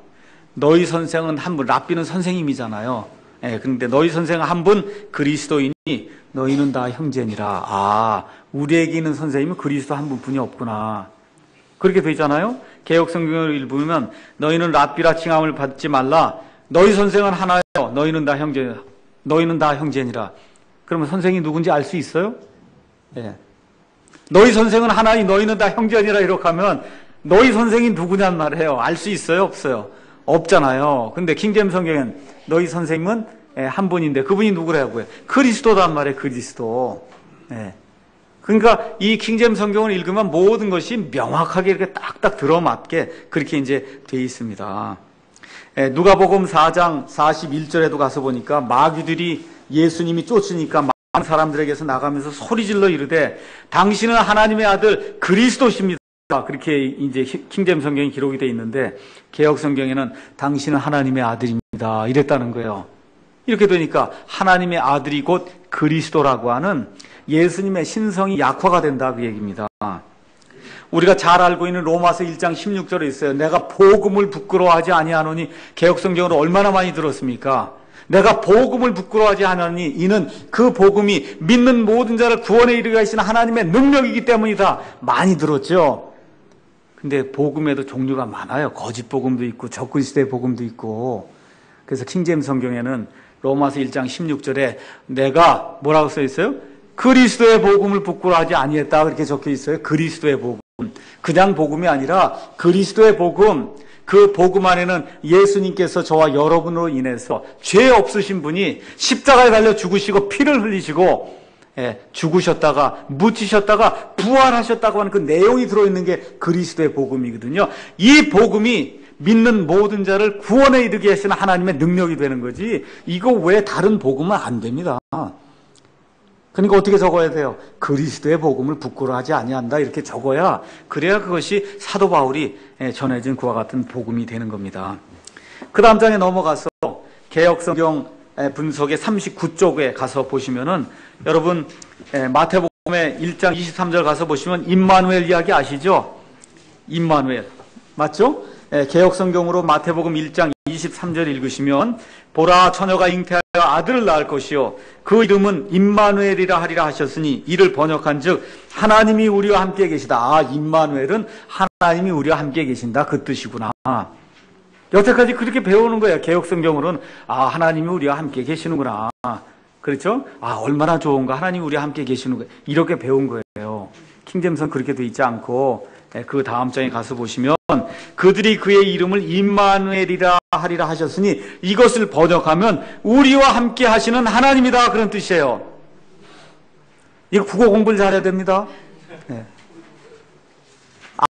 너희 선생은 한 분, 랍비는 선생님이잖아요. 그런데 너희 선생은 한 분 그리스도이니 너희는 다 형제니라. 우리에게 있는 선생님은 그리스도 한 분뿐이 없구나. 그렇게 되잖아요. 개역 성경을 읽으면 너희는 랍비라 칭함을 받지 말라. 너희 선생은 하나요. 너희는 다 형제니라. 그러면 선생이 누군지 알 수 있어요? 너희 선생은 하나니 너희는 다 형제니라 이렇게 하면 너희 선생이 누구냔 말이에요. 알 수 있어요? 없어요? 없잖아요. 근데 킹제임스 성경엔 너희 선생님은 한 분인데 그분이 누구라고요? 그리스도단 말이에요. 그리스도. 그러니까 이 킹제임스 성경을 읽으면 모든 것이 명확하게 이렇게 딱딱 들어맞게 그렇게 이제 돼 있습니다. 누가복음 4장 41절에도 가서 보니까 마귀들이 예수님이 쫓으니까 많은 사람들에게서 나가면서 소리질러 이르되 당신은 하나님의 아들 그리스도십니다. 그렇게 이제 킹제임스 성경이 기록이 돼 있는데 개역 성경에는 당신은 하나님의 아들입니다. 이랬다는 거예요. 이렇게 되니까 하나님의 아들이 곧 그리스도라고 하는 예수님의 신성이 약화가 된다 그 얘기입니다. 우리가 잘 알고 있는 로마서 1장 16절에 있어요. 내가 복음을 부끄러워하지 아니하노니, 개역성경으로 얼마나 많이 들었습니까? 내가 복음을 부끄러워하지 않으니 이는 그 복음이 믿는 모든 자를 구원에 이르게 하시는 하나님의 능력이기 때문이다. 많이 들었죠. 근데 복음에도 종류가 많아요. 거짓 복음도 있고 적그리스도의 복음도 있고. 그래서 킹제임스 성경에는 로마서 1장 16절에 내가 뭐라고 써 있어요? 그리스도의 복음을 부끄러워하지 아니했다 그렇게 적혀 있어요. 그리스도의 복음. 그냥 복음이 아니라 그리스도의 복음. 그 복음 안에는 예수님께서 저와 여러분으로 인해서 죄 없으신 분이 십자가에 달려 죽으시고 피를 흘리시고 죽으셨다가 묻히셨다가 부활하셨다고 하는 그 내용이 들어있는 게 그리스도의 복음이거든요. 이 복음이 믿는 모든 자를 구원에 이르게 하시는 하나님의 능력이 되는 거지, 이거 외에 다른 복음은 안 됩니다. 그러니까 어떻게 적어야 돼요? 그리스도의 복음을 부끄러워하지 아니한다 이렇게 적어야, 그래야 그것이 사도 바울이 전해진 그와 같은 복음이 되는 겁니다. 그 다음 장에 넘어가서 개역성경 분석의 39쪽에 가서 보시면은, 여러분 마태복음의 1장 23절 가서 보시면 임마누엘 이야기 아시죠? 임마누엘 맞죠? 개역성경으로 마태복음 1장 23절 읽으시면, 보라 처녀가 잉태하여 아들을 낳을 것이요 그 이름은 임마누엘이라 하리라 하셨으니, 이를 번역한즉 하나님이 우리와 함께 계시다. 아, 임마누엘은 하나님이 우리와 함께 계신다 그 뜻이구나. 여태까지 그렇게 배우는 거예요. 개역성경으로는 아, 하나님이 우리와 함께 계시는구나. 그렇죠? 아, 얼마나 좋은가. 하나님이 우리와 함께 계시는 거예요. 이렇게 배운 거예요. 킹제임스는 그렇게 돼 있지 않고, 그 다음 장에 가서 보시면 그들이 그의 이름을 임마누엘이라 하리라 하셨으니, 이것을 번역하면 우리와 함께 하시는 하나님이다 그런 뜻이에요. 이거 국어 공부를 잘해야 됩니다.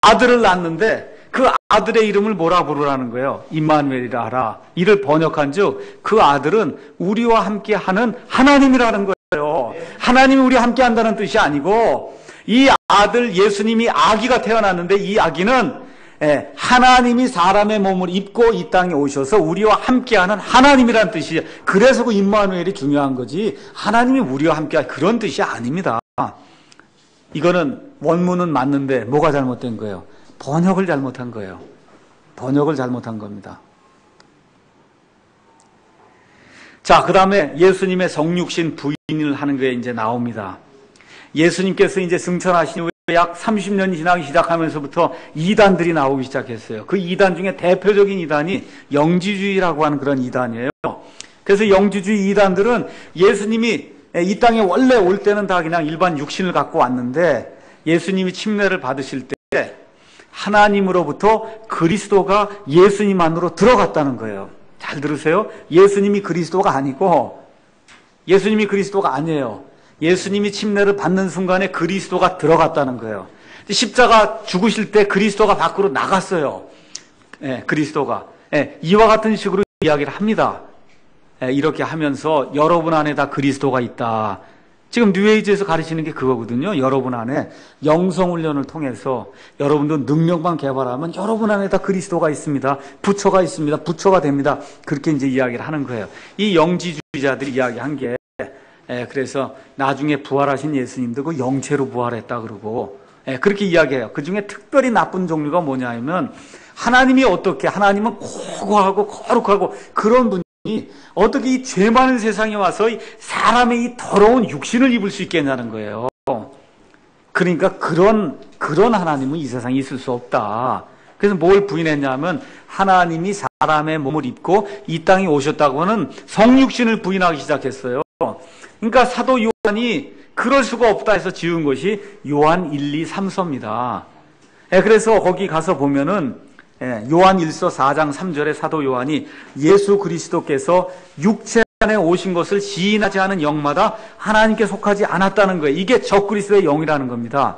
아들을 낳는데 그 아들의 이름을 뭐라 부르라는 거예요? 임마누엘이라 하라. 이를 번역한즉 그 아들은 우리와 함께 하는 하나님이라는 거예요. 하나님이 우리와 함께 한다는 뜻이 아니고, 이 아들 예수님이 아기가 태어났는데 이 아기는 하나님이 사람의 몸을 입고 이 땅에 오셔서 우리와 함께하는 하나님이라는 뜻이에요. 그래서 그 임마누엘이 중요한 거지, 하나님이 우리와 함께할 그런 뜻이 아닙니다. 이거는 원문은 맞는데 뭐가 잘못된 거예요? 번역을 잘못한 거예요. 번역을 잘못한 겁니다. 자, 그 다음에 예수님의 성육신 부인을 하는 게 이제 나옵니다. 예수님께서 이제 승천하신 후에 약 30년이 지나기 시작하면서부터 이단들이 나오기 시작했어요. 그 이단 중에 대표적인 이단이 영지주의라고 하는 그런 이단이에요. 그래서 영지주의 이단들은 예수님이 이 땅에 원래 올 때는 다 그냥 일반 육신을 갖고 왔는데, 예수님이 침례를 받으실 때 하나님으로부터 그리스도가 예수님 안으로 들어갔다는 거예요. 잘 들으세요. 예수님이 그리스도가 아니고, 예수님이 그리스도가 아니에요. 예수님이 침례를 받는 순간에 그리스도가 들어갔다는 거예요. 십자가 죽으실 때 그리스도가 밖으로 나갔어요. 그리스도가. 이와 같은 식으로 이야기를 합니다. 이렇게 하면서 여러분 안에 다 그리스도가 있다. 지금 뉴에이지에서 가르치는 게 그거거든요. 여러분 안에 영성훈련을 통해서 여러분도 능력만 개발하면 여러분 안에 다 그리스도가 있습니다. 부처가 있습니다. 부처가 됩니다. 그렇게 이제 이야기를 하는 거예요. 이 영지주의자들이 이야기한 게, 그래서 나중에 부활하신 예수님도 그 영체로 부활했다 그러고, 그렇게 이야기해요. 그 중에 특별히 나쁜 종류가 뭐냐면, 하나님이 어떻게, 하나님은 고고하고 거룩하고 그런 분이 어떻게 이 죄 많은 세상에 와서 사람의 이 더러운 육신을 입을 수 있겠냐는 거예요. 그러니까 그런 하나님은 이 세상에 있을 수 없다. 그래서 뭘 부인했냐면, 하나님이 사람의 몸을 입고 이 땅에 오셨다고 하는 성육신을 부인하기 시작했어요. 그러니까 사도 요한이 그럴 수가 없다 해서 지은 것이 요한 1, 2, 3서입니다. 그래서 거기 가서 보면은 요한 1서 4장 3절에 사도 요한이 예수 그리스도께서 육체 안에 오신 것을 시인하지 않은 영마다 하나님께 속하지 않았다는 거예요. 이게 적그리스도의 영이라는 겁니다.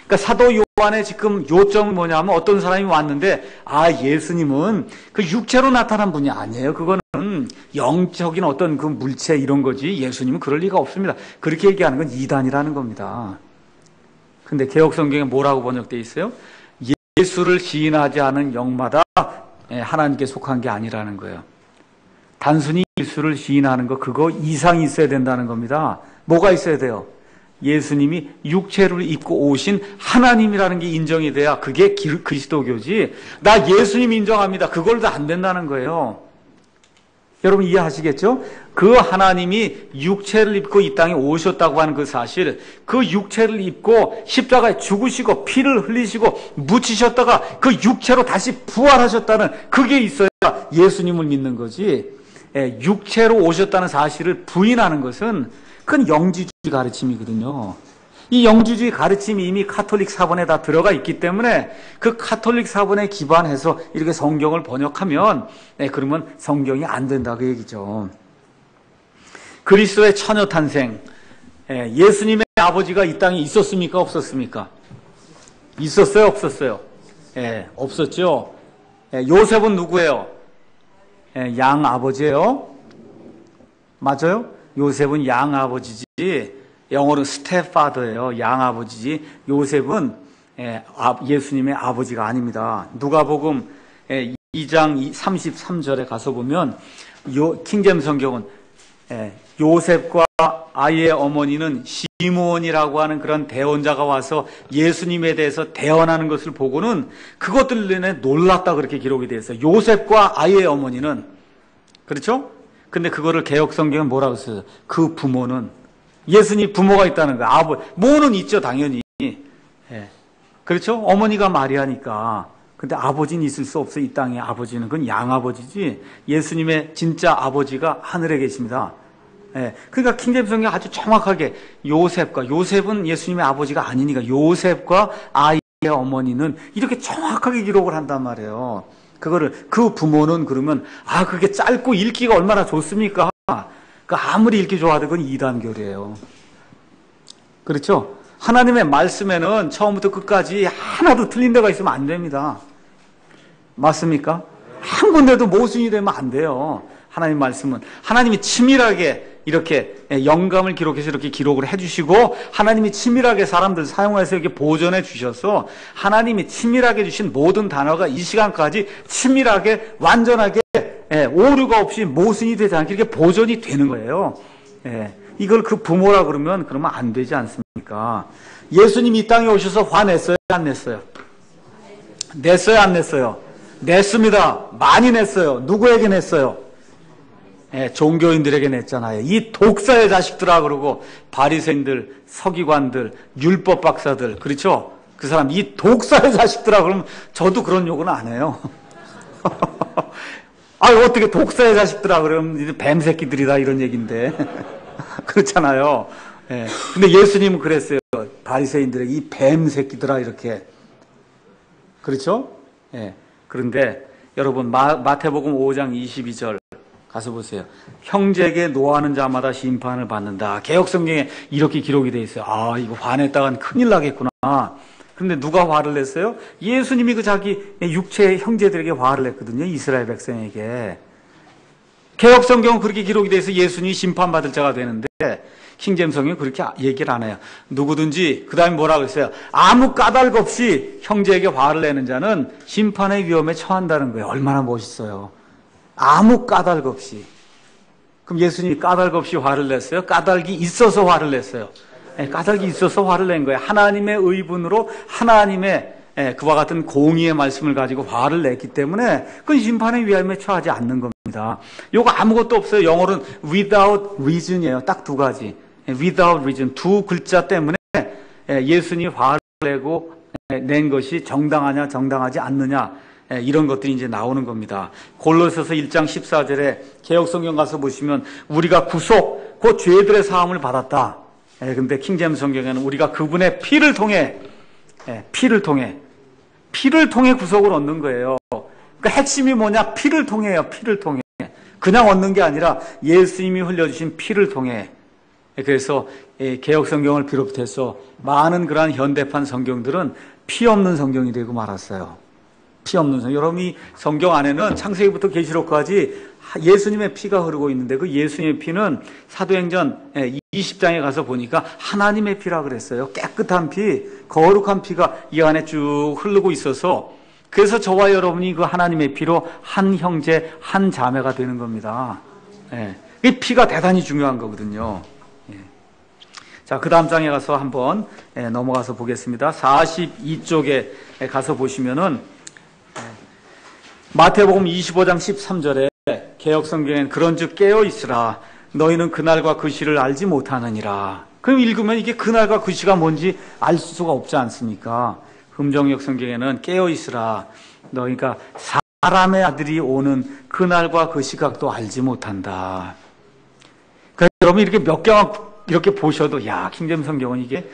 그러니까 사도 요한의 지금 요점은 뭐냐면, 어떤 사람이 왔는데, 아, 예수님은 그 육체로 나타난 분이 아니에요. 그거는 영적인 어떤 그 물체 이런 거지, 예수님은 그럴 리가 없습니다. 그렇게 얘기하는 건 이단이라는 겁니다. 근데 개역성경에 뭐라고 번역되어 있어요? 예수를 시인하지 않은 영마다 하나님께 속한 게 아니라는 거예요. 단순히 예수를 시인하는 거 그거 이상이 있어야 된다는 겁니다. 뭐가 있어야 돼요? 예수님이 육체를 입고 오신 하나님이라는 게 인정이 돼야 그게 그리스도교지. 나 예수님 인정합니다. 그걸도 안 된다는 거예요. 여러분 이해하시겠죠? 그 하나님이 육체를 입고 이 땅에 오셨다고 하는 그 사실, 그 육체를 입고 십자가에 죽으시고 피를 흘리시고 묻히셨다가 그 육체로 다시 부활하셨다는 그게 있어야 예수님을 믿는 거지. 육체로 오셨다는 사실을 부인하는 것은 그건 영지주의 가르침이거든요. 이 영지주의 가르침이 이미 카톨릭 사본에 다 들어가 있기 때문에 그 카톨릭 사본에 기반해서 이렇게 성경을 번역하면 그러면 성경이 안 된다 그 얘기죠. 그리스도의 처녀 탄생, 예수님의 아버지가 이 땅에 있었습니까? 없었습니까? 있었어요? 없었어요? 없었죠. 요셉은 누구예요? 양 아버지예요. 맞아요? 요셉은 양 아버지지. 영어로 스텝파더예요. 양 아버지지. 요셉은 예수님의 아버지가 아닙니다. 누가복음 2장 33절에 가서 보면 킹제임 성경은 요셉과 아이의 어머니는 시므온이라고 하는 그런 대언자가 와서 예수님에 대해서 대언하는 것을 보고는 그것들 내내 놀랐다 그렇게 기록이 되어 있어요. 요셉과 아이의 어머니는. 그렇죠? 근데 그거를 개역 성경은 뭐라고 써요? 그 부모는 예수님 부모가 있다는 거예요. 모는 있죠, 당연히. 그렇죠? 어머니가 마리아니까. 근데 아버지는 있을 수 없어요. 이 땅에 아버지는. 그건 양아버지지. 예수님의 진짜 아버지가 하늘에 계십니다. 그러니까 킹제임 성경이 아주 정확하게 요셉은 예수님의 아버지가 아니니까 요셉과 아이의 어머니는 이렇게 정확하게 기록을 한단 말이에요. 그 부모는 그러면 그게 짧고 읽기가 얼마나 좋습니까? 아무리 읽기 좋아도 그건 이단교리예요. 그렇죠? 하나님의 말씀에는 처음부터 끝까지 하나도 틀린 데가 있으면 안 됩니다. 맞습니까? 한 군데도 모순이 되면 안 돼요. 하나님 말씀은 하나님이 치밀하게 이렇게 영감을 기록해서 이렇게 기록을 해주시고 하나님이 치밀하게 사람들 사용해서 이렇게 보존해 주셔서 하나님이 치밀하게 주신 모든 단어가 이 시간까지 치밀하게 완전하게 오류가 없이 모순이 되지 않게 이렇게 보존이 되는 거예요. 이걸 그 부모라 그러면 안 되지 않습니까? 예수님이 이 땅에 오셔서 화냈어요? 안 냈어요? 냈어요? 안 냈어요? 냈습니다. 많이 냈어요. 누구에게 냈어요? 종교인들에게 냈잖아요. 이 독사의 자식들아 그러고 바리새인들, 서기관들, 율법 박사들, 그렇죠? 그 사람 이 독사의 자식들아 그러면 저도 그런 욕은 안 해요. 어떻게 독사의 자식들아 그러면 뱀 새끼들이다 이런 얘기인데 그렇잖아요. 근데 예수님은 그랬어요. 바리새인들에게 이 뱀 새끼들아 이렇게. 그렇죠? 그런데 여러분 마태복음 5장 22절 가서 보세요. 형제에게 노하는 자마다 심판을 받는다. 개역성경에 이렇게 기록이 되어 있어요. 이거 화냈다간 큰일 나겠구나. 그런데 누가 화를 냈어요? 예수님이 그 자기 육체의 형제들에게 화를 냈거든요. 이스라엘 백성에게. 개역성경은 그렇게 기록이 되어 있어서 예수님이 심판받을 자가 되는데 킹제임 성경은 그렇게 얘기를 안 해요. 누구든지 그 다음에 뭐라고 했어요? 아무 까닭 없이 형제에게 화를 내는 자는 심판의 위험에 처한다는 거예요. 얼마나 멋있어요. 아무 까닭 없이. 그럼 예수님이 까닭 없이 화를 냈어요? 까닭이 있어서 화를 냈어요. 까닭이 있어서 화를 낸 거예요. 하나님의 의분으로 하나님의 그와 같은 공의의 말씀을 가지고 화를 냈기 때문에 그건 심판의 위험에 처하지 않는 겁니다. 요거 아무것도 없어요. 영어로는 without reason이에요. 딱 두 가지. without reason. 두 글자 때문에 예수님이 화를 내고 낸 것이 정당하냐 정당하지 않느냐 이런 것들이 이제 나오는 겁니다. 골로새서 1장 14절에 개역성경 가서 보시면 우리가 구속, 그 죄들의 사함을 받았다. 근데 킹제임 성경에는 우리가 그분의 피를 통해 구속을 얻는 거예요. 그러니까 핵심이 뭐냐? 피를 통해요. 피를 통해. 그냥 얻는 게 아니라 예수님이 흘려주신 피를 통해. 그래서 개역성경을 비롯해서 많은 그러한 현대판 성경들은 피 없는 성경이 되고 말았어요. 피 없는 성경. 여러분이 성경 안에는 창세기부터 계시록까지 예수님의 피가 흐르고 있는데 그 예수님의 피는 사도행전 20장에 가서 보니까 하나님의 피라 그랬어요. 깨끗한 피, 거룩한 피가 이 안에 쭉 흐르고 있어서 그래서 저와 여러분이 그 하나님의 피로 한 형제, 한 자매가 되는 겁니다. 예. 이 피가 대단히 중요한 거거든요. 예. 자, 그 다음 장에 가서 한번 넘어가서 보겠습니다. 42쪽에 가서 보시면은 마태복음 25장 13절에 개역성경엔 그런즉 깨어 있으라 너희는 그날과 그 시를 알지 못하느니라. 그럼 읽으면 이게 그날과 그 시가 뭔지 알 수가 없지 않습니까? 금정역 성경에는 깨어 있으라 너희가 사람의 아들이 오는 그날과 그 시각도 알지 못한다. 그러니까 여러분 이렇게 몇 개만 이렇게 보셔도 야, 킹제임 성경은 이게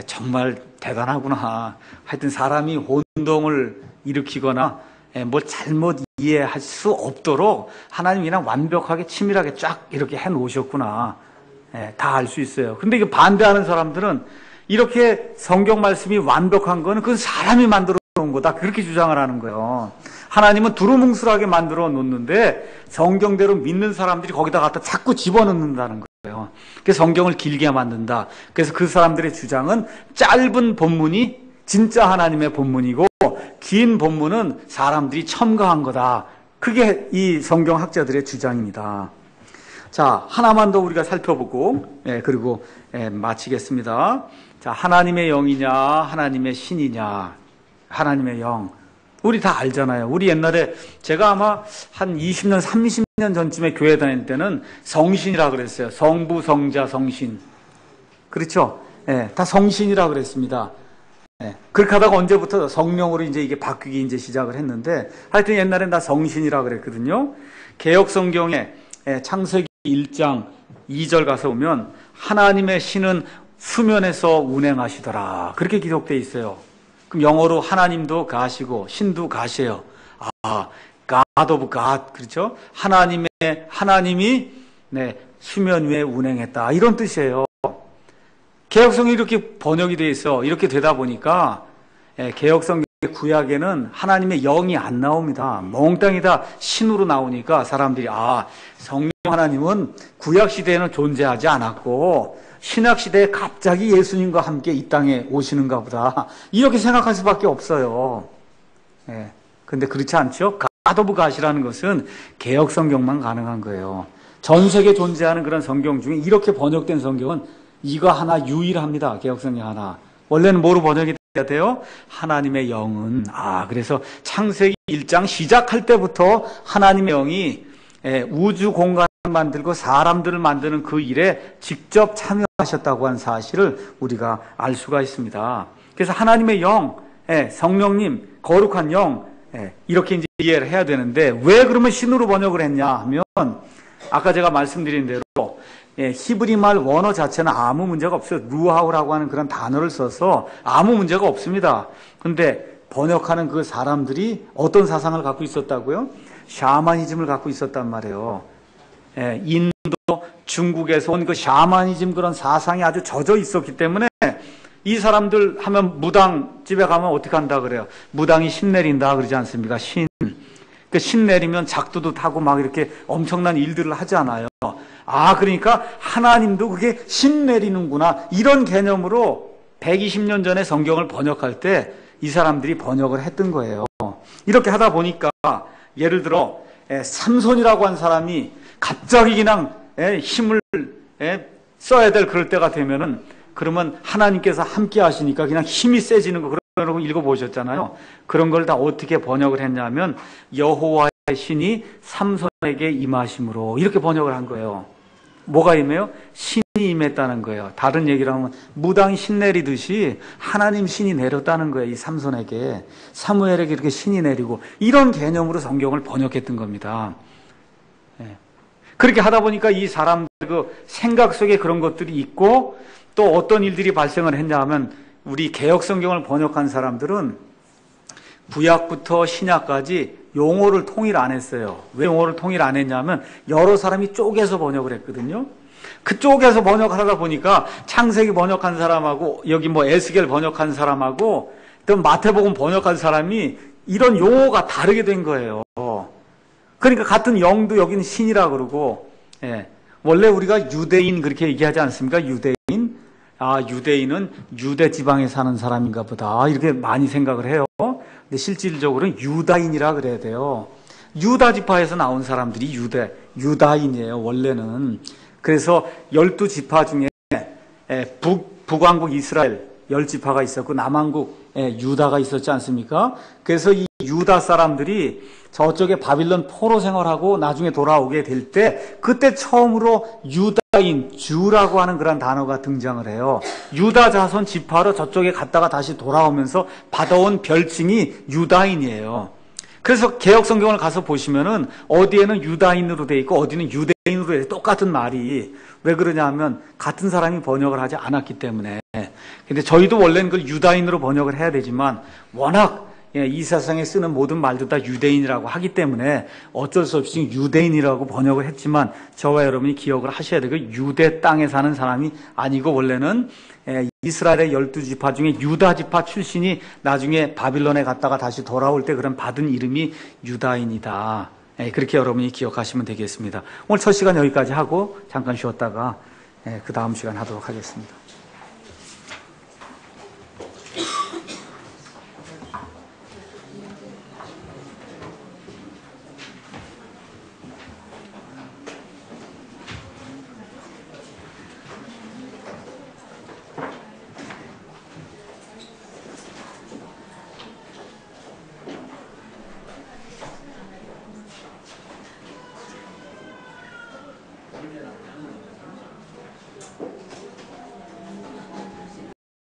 정말 대단하구나. 하여튼 사람이 혼동을 일으키거나 뭐 잘못 이해할 수 없도록 하나님이 그냥 완벽하게 치밀하게 쫙 이렇게 해 놓으셨구나. 다 알 수 있어요. 근데 이거 반대하는 사람들은 이렇게 성경 말씀이 완벽한 거는 그건 사람이 만들어 놓은 거다. 그렇게 주장을 하는 거예요. 하나님은 두루뭉술하게 만들어 놓는데 성경대로 믿는 사람들이 거기다 갖다 자꾸 집어넣는다는 거예요. 그래서 성경을 길게 만든다. 그래서 그 사람들의 주장은 짧은 본문이 진짜 하나님의 본문이고 긴 본문은 사람들이 첨가한 거다. 그게 이 성경학자들의 주장입니다. 자, 하나만 더 우리가 살펴보고 그리고 마치겠습니다. 자, 하나님의 영이냐 하나님의 신이냐. 하나님의 영. 우리 다 알잖아요. 우리 옛날에 제가 아마 한 20년, 30년 전쯤에 교회 다닐 때는 성신이라 그랬어요. 성부, 성자, 성신. 그렇죠? 다 성신이라 그랬습니다. 그렇게 하다가 언제부터 성령으로 이제 이게 바뀌기 이제 시작을 했는데 하여튼 옛날엔 다 성신이라 그랬거든요. 개역 성경에 창세기 1장 2절 가서 보면 하나님의 신은 수면에서 운행하시더라. 그렇게 기록되어 있어요. 그럼 영어로 하나님도 가시고 신도 가시에요. 아, God of God. 그렇죠? 하나님이 수면 위에 운행했다. 이런 뜻이에요. 개역성이 이렇게 번역이 돼 있어. 이렇게 되다 보니까 개역성 구약에는 하나님의 영이 안 나옵니다. 몽땅이 다 신으로 나오니까 사람들이 성령 하나님은 구약 시대에는 존재하지 않았고 신약 시대에 갑자기 예수님과 함께 이 땅에 오시는가 보다. 이렇게 생각할 수밖에 없어요. 근데 그렇지 않죠? God of God이라는 것은 개역 성경만 가능한 거예요. 전 세계에 존재하는 그런 성경 중에 이렇게 번역된 성경은 이거 하나 유일합니다. 개역성경 하나. 원래는 뭐로 번역이 돼야 돼요? 하나님의 영은. 그래서 창세기 1장 시작할 때부터 하나님의 영이 우주 공간을 만들고 사람들을 만드는 그 일에 직접 참여하셨다고 하는 사실을 우리가 알 수가 있습니다. 그래서 하나님의 영, 성령님, 거룩한 영, 이렇게 이제 이해를 해야 되는데 왜 그러면 신으로 번역을 했냐 하면 아까 제가 말씀드린 대로 히브리 말 원어 자체는 아무 문제가 없어요. 루하우라고 하는 그런 단어를 써서 아무 문제가 없습니다. 근데 번역하는 그 사람들이 어떤 사상을 갖고 있었다고요? 샤머니즘을 갖고 있었단 말이에요. 인도, 중국에서 온 그 샤머니즘 그런 사상이 아주 젖어 있었기 때문에 이 사람들 하면 무당 집에 가면 어떻게 한다 그래요? 무당이 신 내린다 그러지 않습니까? 신 내리면 작두도 타고 막 이렇게 엄청난 일들을 하잖아요. 그러니까 하나님도 그게 신 내리는구나. 이런 개념으로 120년 전에 성경을 번역할 때 이 사람들이 번역을 했던 거예요. 이렇게 하다 보니까 예를 들어 삼손이라고 한 사람이 갑자기 그냥 힘을 써야 될 그럴 때가 되면은 그러면 하나님께서 함께 하시니까 그냥 힘이 세지는 거 그런 거 읽어보셨잖아요. 그런 걸 다 어떻게 번역을 했냐면 여호와의 신이 삼손에게 임하심으로 이렇게 번역을 한 거예요. 뭐가 임해요? 신이 임했다는 거예요. 다른 얘기를 하면 무당이 신 내리듯이 하나님 신이 내렸다는 거예요. 이 삼손에게. 사무엘에게 이렇게 신이 내리고 이런 개념으로 성경을 번역했던 겁니다. 그렇게 하다 보니까 이 사람들 그 생각 속에 그런 것들이 있고 또 어떤 일들이 발생을 했냐 하면 우리 개역 성경을 번역한 사람들은 구약부터 신약까지 용어를 통일 안 했어요. 왜 용어를 통일 안 했냐면 여러 사람이 쪼개서 번역을 했거든요. 그쪽에서 번역하다 보니까 창세기 번역한 사람하고 여기 뭐 에스겔 번역한 사람하고 또 마태복음 번역한 사람이 이런 용어가 다르게 된 거예요. 그러니까 같은 영도 여기는 신이라 그러고 원래 우리가 유대인 그렇게 얘기하지 않습니까? 유대인. 유대인은 유대 지방에 사는 사람인가 보다. 이렇게 많이 생각을 해요. 근데 실질적으로는 유다인이라 그래야 돼요. 유다 지파에서 나온 사람들이 유다인이에요, 원래는. 그래서 12지파 중에 북왕국 이스라엘 10지파가 있었고 남왕국 유다가 있었지 않습니까? 그래서 이 유다 사람들이 저쪽에 바빌론 포로 생활하고 나중에 돌아오게 될 때 그때 처음으로 유다인, 주라고 하는 그런 단어가 등장을 해요. 유다 자손 지파로 저쪽에 갔다가 다시 돌아오면서 받아온 별칭이 유다인이에요. 그래서 개혁 성경을 가서 보시면은 어디에는 유다인으로 돼 있고 어디는 유대인으로 돼 있고 똑같은 말이 왜 그러냐 하면 같은 사람이 번역을 하지 않았기 때문에. 근데 저희도 원래는 그걸 유다인으로 번역을 해야 되지만 워낙 이 세상에 쓰는 모든 말도 다 유대인이라고 하기 때문에 어쩔 수 없이 유대인이라고 번역을 했지만 저와 여러분이 기억을 하셔야 되고 유대 땅에 사는 사람이 아니고 원래는 이스라엘의 12지파 중에 유다지파 출신이 나중에 바빌론에 갔다가 다시 돌아올 때 그런 받은 이름이 유다인이다. 그렇게 여러분이 기억하시면 되겠습니다. 오늘 첫 시간 여기까지 하고 잠깐 쉬었다가 그 다음 시간 하도록 하겠습니다.